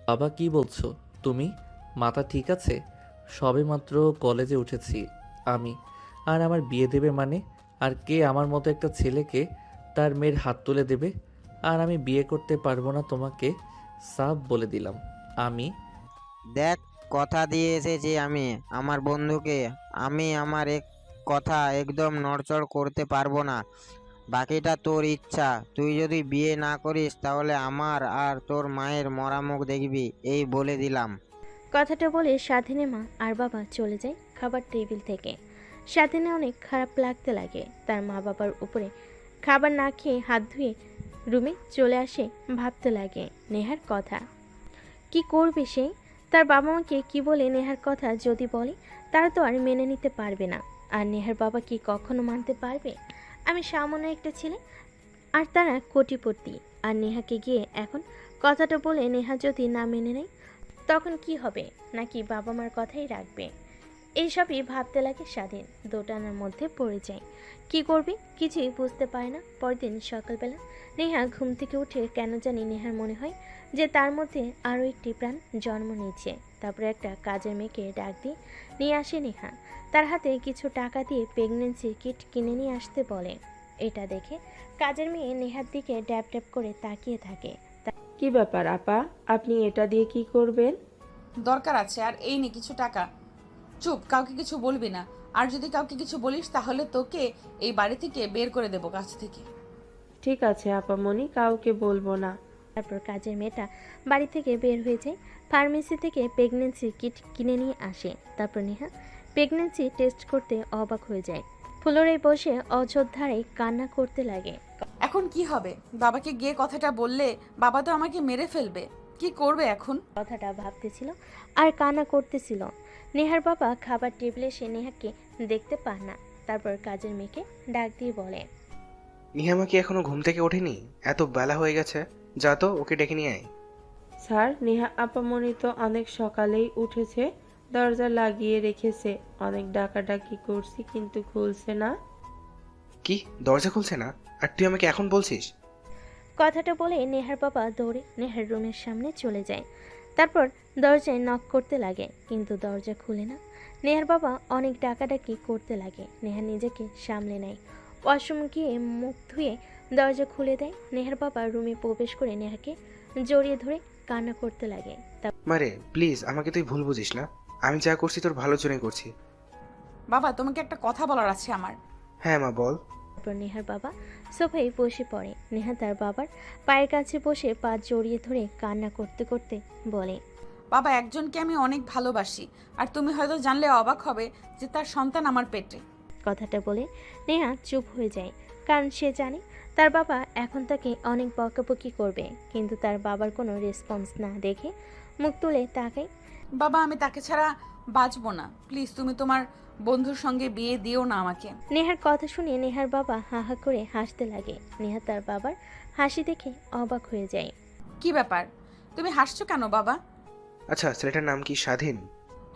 বাবা কি বলছো তুমি? মাথা ঠিক আছে? সবেমাত্র কলেজে উঠেছি আমি, আর আমার বিয়ে দেবে মানে? আর কে আমার মতো একটা ছেলেকে তার মেয়ের হাত তুলে দেবে? আর আমি বিয়ে করতে পারবো না তোমাকে, সাফ বলে দিলাম আমি। দেখ, কথা দিয়ে এসেছি আমি আমার বন্ধুকে, আমি আমার এক কথা একদম নড়চড় করতে পারবো না। বাকিটা তোর ইচ্ছা। তুই যদি বিয়ে না করিস তাহলে আমার আর তোর মায়ের মরা মুখ দেখবি, এই বলে দিলাম। কথাটা বলে স্বাধীনের মা আর বাবা চলে যায় খাবার টেবিল থেকে। স্বাধীনের অনেক খারাপ লাগতে লাগে। তার মা বাবার উপরে খাবার না খেয়ে হাত ধুয়ে রুমে চলে আসে। ভাবতে লাগে নেহার কথা। কি করবে সে? তার বাবা মাকে কি বলে নেহার কথা যদি বলে, তারা তো আর মেনে নিতে পারবে না। আর নেহার বাবা কি কখনো মানতে পারবে? আমি সামান্য একটা ছেলে, আর তারা কোটিপতি। আর নেহাকে গিয়ে এখন কথাটা বলে নেহা যদি না মেনে নেয়, তখন কি হবে? নাকি বাবা মার কথাই রাখবে? এইসবই ভাবতে লাগে স্বাধীন। দোটানার মধ্যে পড়ে যায়। কি করবে কিছুই বুঝতে পারে না। পরদিন সকালবেলা নেহা ঘুম থেকে উঠে কেন জানি নেহার মনে হয় যে তার মধ্যে আরও একটি প্রাণ জন্ম নিয়েছে। তারপরে একটা কাজের মেয়েকে ডাক দিয়ে নিয়ে আসে নেহা। তার হাতে কিছু টাকা দিয়ে প্রেগনেন্সি কিট কিনে নিয়ে আসতে বলে। এটা দেখে কাজের মেয়ে নেহার দিকে ড্যাব ড্যাব করে তাকিয়ে থাকে। কি ব্যাপার আপা, আপনি এটা দিয়ে কি করবেন? দরকার আছে, আর এই নে কিছু টাকা। চুপ, কাউকে কিছু বলবি না। আর যদি কাউকে কিছু বলিস তাহলে তোকে এই বাড়ি থেকে বের করে দেবো কাছ থেকে। ঠিক আছে আপামনি, কাউকে বলবো না। তারপর কাজের মেয়েটা বাড়ি থেকে বের হয়ে যায়। ফার্মেসি থেকে প্রেগনেন্সি কিট কিনে নিয়ে আসে। তারপর নেহা প্রেগনেন্সি টেস্ট করতে অবাক হয়ে যায়। ফ্লোরে বসে অযোধ্যারে কান্না করতে লাগে। এখন কি হবে? বাবাকে গিয়ে কথাটা বললে বাবা তো আমাকে মেরে ফেলবে। কি করবে এখন? কথাটা ভাবতেছিল আর কান্না করতেছিল। নেহার বাবা খাবার টেবিলে এসে নেহাকে দেখতে পান না। তারপর কাজের মেয়েকে ডাক দিয়ে বলে, নিহামা কি এখনো ঘুম থেকে ওঠেনি? এত বেলা হয়ে গেছে, যা তো ওকে ডেকে নিয়ে আয়। স্যার, নেহা আপামনি তো অনেক সকালেই উঠেছে, দরজা লাগিয়ে রেখেছে। অনেক ডাকাডাকি করছি কিন্তু খুলছে না। কি, দরজা খুলছে না? আর তুই আমাকে এখন বলছিস? কথাটা বলে নেহার বাবা দৌড়ে নেহার রুমের সামনে চলে যায়। তারপর দরজায় নক করতে লাগে, কিন্তু দরজা খুলে না। নেহার বাবা অনেক ডাকাডাকি করতে লাগে। নেহা নিজেকে সামলে নেয়। ওয়াশরুম গিয়ে মুখ ধুয়ে দরজা খুলে দেয়। নেহার বাবা রুমে প্রবেশ করে নেহাকে জড়িয়ে ধরে কান্না করতে লাগে। মারে প্লিজ, আমাকে তুই ভুল বুঝিস না। আমি যা করছি তোর ভালোর জন্যই করছি। বাবা, তোমাকে একটা কথা বলার আছে আমার। হ্যাঁ মা, বল। তারপর নেহার বাবা সোফায় বসে পড়ে। নেহা তার বাবার পায়ের কাছে বসে পা জড়িয়ে ধরে কান্না করতে করতে বলে, বাবা, একজনকে আমি অনেক ভালোবাসি, আর তুমি হয়তো জানলে অবাক হবে যে তার সন্তান আমার পেটে। কথাটা বলে নেহা চুপ হয়ে যায়, কারণ সে জানে তার বাবা এখন তাকে অনেক বকাবকি করবে। কিন্তু তার বাবার কোনো রেসপন্স না দেখে মুখ তুলে তাকায়। বাবা, আমি তাকে ছাড়া বাঁচবো না। প্লিজ তুমি তোমার বন্ধুর সঙ্গে বিয়ে দিও না আমাকে। নেহার কথা শুনে নেহার বাবা হা হা করে হাসতে লাগে। নেহা তার বাবার হাসি দেখে অবাক হয়ে যায়। কি ব্যাপার, তুমি হাসছো কেন বাবা? আচ্ছা, ছেলেটার নাম কি স্বাধীন?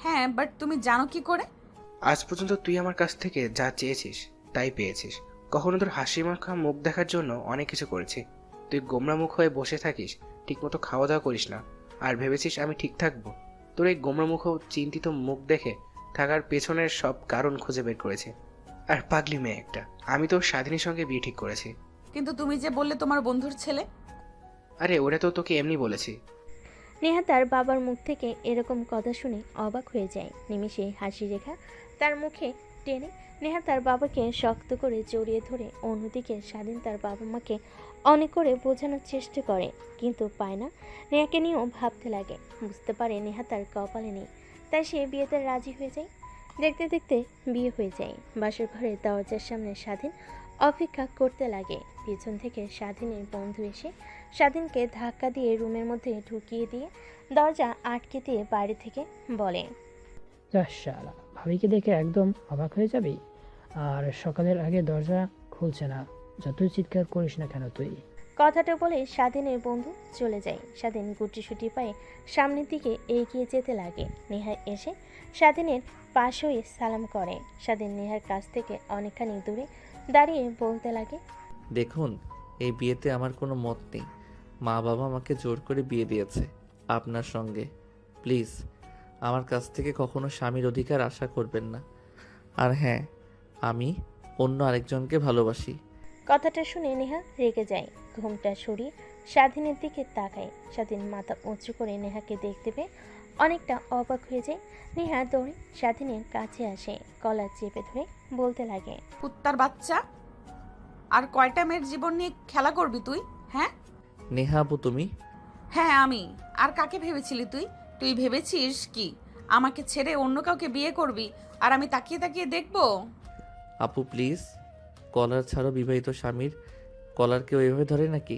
হ্যাঁ, বাট তুমি জানো কি করে? আজ পর্যন্ত তুই আমার কাছ থেকে যা চেয়েছিস তাই পেয়েছিস। কখনো তোর হাসি মাখা মুখ দেখার জন্য অনেক কিছু করেছি। তুই গোমরা মুখ হয়ে বসে থাকিস, ঠিকমতো খাওয়া দাওয়া করিস না, আর ভেবেছিস আমি ঠিক থাকবো। তোর এই গোমরা মুখ ও চিন্তিত মুখ দেখে থাকার পেছনের সব কারণ খুঁজে বের করেছি। আর পাগলি মেয়ে একটা, আমি তোর স্বাধীনের সঙ্গে বিয়ে ঠিক করেছি। কিন্তু তুমি যে বললে তোমার বন্ধুর ছেলে। আরে ওরা তো তোকে এমনি বলেছি। নেহা তার বাবার মুখ থেকে এরকম কথা শুনে অবাক হয়ে যায়। নিমেষে হাসি রেখা তার মুখে টেনে নেহা তার বাবাকে শক্ত করে জড়িয়ে ধরে। অন্যদিকে স্বাধীন তার বাবা মাকে অনেক করে বোঝানোর চেষ্টা করে, কিন্তু পায় না। নেহাকে নিয়েও ভাবতে লাগে। বুঝতে পারে নেহা তার কপালে নেই, তাই সে বিয়েতে রাজি হয়ে যায়। দেখতে দেখতে বিয়ে হয়ে যায়। বাসর ঘরে দরজার সামনে স্বাধীন অপেক্ষা করতে লাগে। পিছন থেকে স্বাধীনের বন্ধু এসে স্বাধীনকে ধাক্কা দিয়ে রুমের মধ্যে ঢুকিয়ে দিয়ে দরজা আটকে দিয়ে বাড়ি থেকে বলে, শালা, ভাবিকে দেখে একদম অবাক হয়ে যাবি। আর সকালের আগে দরজা খুলছে না, যতই চিৎকার করিস না কেন তুই। কথাটা বলে স্বাধীনের বন্ধু চলে যায়। স্বাধীন গুটিসুটি পায়ে সামনের দিকে এগিয়ে যেতে লাগে। নেহা এসে স্বাধীনের পাশ হয়ে সালাম করে। স্বাধীন নেহার কাছ থেকে অনেকখানি দূরে দাঁড়িয়ে বলতে লাগে, দেখুন, এই বিয়েতে আমার কোনো মত নেই। মা বাবা আমাকে জোর করে বিয়ে দিয়েছে আপনার সঙ্গে। প্লিজ আমার কাছ থেকে কখনো স্বামীর অধিকার আশা করবেন না। আর হ্যাঁ, আমি অন্য আরেকজনকে ভালোবাসি। কথাটা শুনে নেহা রেগে যায়। ঘুমটা সরিয়ে স্বাধীনের দিকে তাকায়। স্বাধীন মাথা উঁচু করে নেহাকে দেখতে পেয়ে অনেকটা অবাক হয়ে যায়। নেহা দৌড়ে স্বাধীনের কাছে আসে, কলার চেপে ধরে বলতে লাগে, কুত্তার বাচ্চা, আর কয়টা মেয়ের জীবন নিয়ে খেলা করবি তুই? হ্যাঁ নেহা আপু তুমি? হ্যাঁ আমি। আর কাকে ভেবেছিলি তুই? তুই ভেবেছিস কি আমাকে ছেড়ে অন্য কাউকে বিয়ে করবি আর আমি তাকিয়ে তাকিয়ে দেখবো? আপু প্লিজ, কলার ছাড়ো। বিবাহিত স্বামীর কলার কেউ এভাবে ধরে নাকি?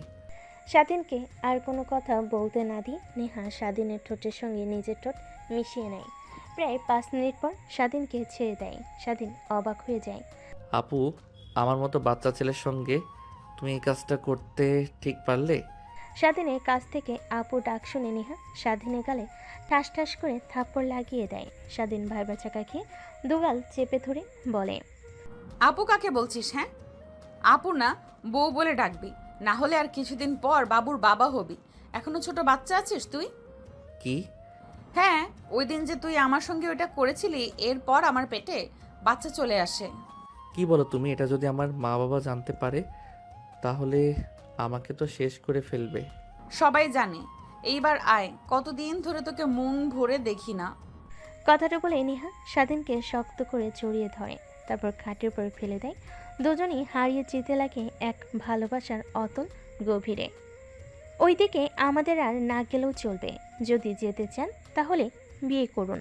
স্বাধীনকে আর কোনো কথা বলতে না দিয়ে নেহা স্বাধীনের ঠোঁটের সঙ্গে নিজের ঠোঁট মিশিয়ে নেয়। প্রায় 5 মিনিট পর স্বাধীনকে ছেড়ে দেয়। স্বাধীন অবাক হয়ে যায়। আপু, আমার মতো বাচ্চা ছেলের সঙ্গে তুমি এই কাজটা করতে ঠিক পারলে? স্বাধীনের কাছ থেকে আপু ডাক শুনে নেহা স্বাধীনের গালে ঠাস ঠাস করে থাপ্পড় লাগিয়ে দেয়। স্বাধীন ভাইবা চাকা খেয়ে দুগাল চেপে ধরে বলে, আপু কাকে বলছিস? হ্যাঁ আপু না, বউ বলে ডাকবি, না হলে আর কিছুদিন পর বাবুর বাবা হবি। এখনো ছোট বাচ্চা আছিস তুই। কি? হ্যাঁ, ওই দিন যে তুই আমার সঙ্গে ওটা করেছিলি, এরপর আমার পেটে বাচ্চা চলে আসে। কি বলো তুমি? এটা যদি আমার মা বাবা জানতে পারে তাহলে আমাকে তো শেষ করে ফেলবে। সবাই জানে। এইবার আয়, কতদিন ধরে তোকে মন ভরে দেখি না। কথাটা বলে নেহা স্বাধীনকে শক্ত করে জড়িয়ে ধরে, তারপর খাটের উপর ফেলে দেয়। দুজনেই হারিয়ে যেতে লাগে এক ভালোবাসার অতল গভীরে। ওইদিকে আমাদের আর না গেলেও চলবে। যদি যেতে চান তাহলে বিয়ে করুন।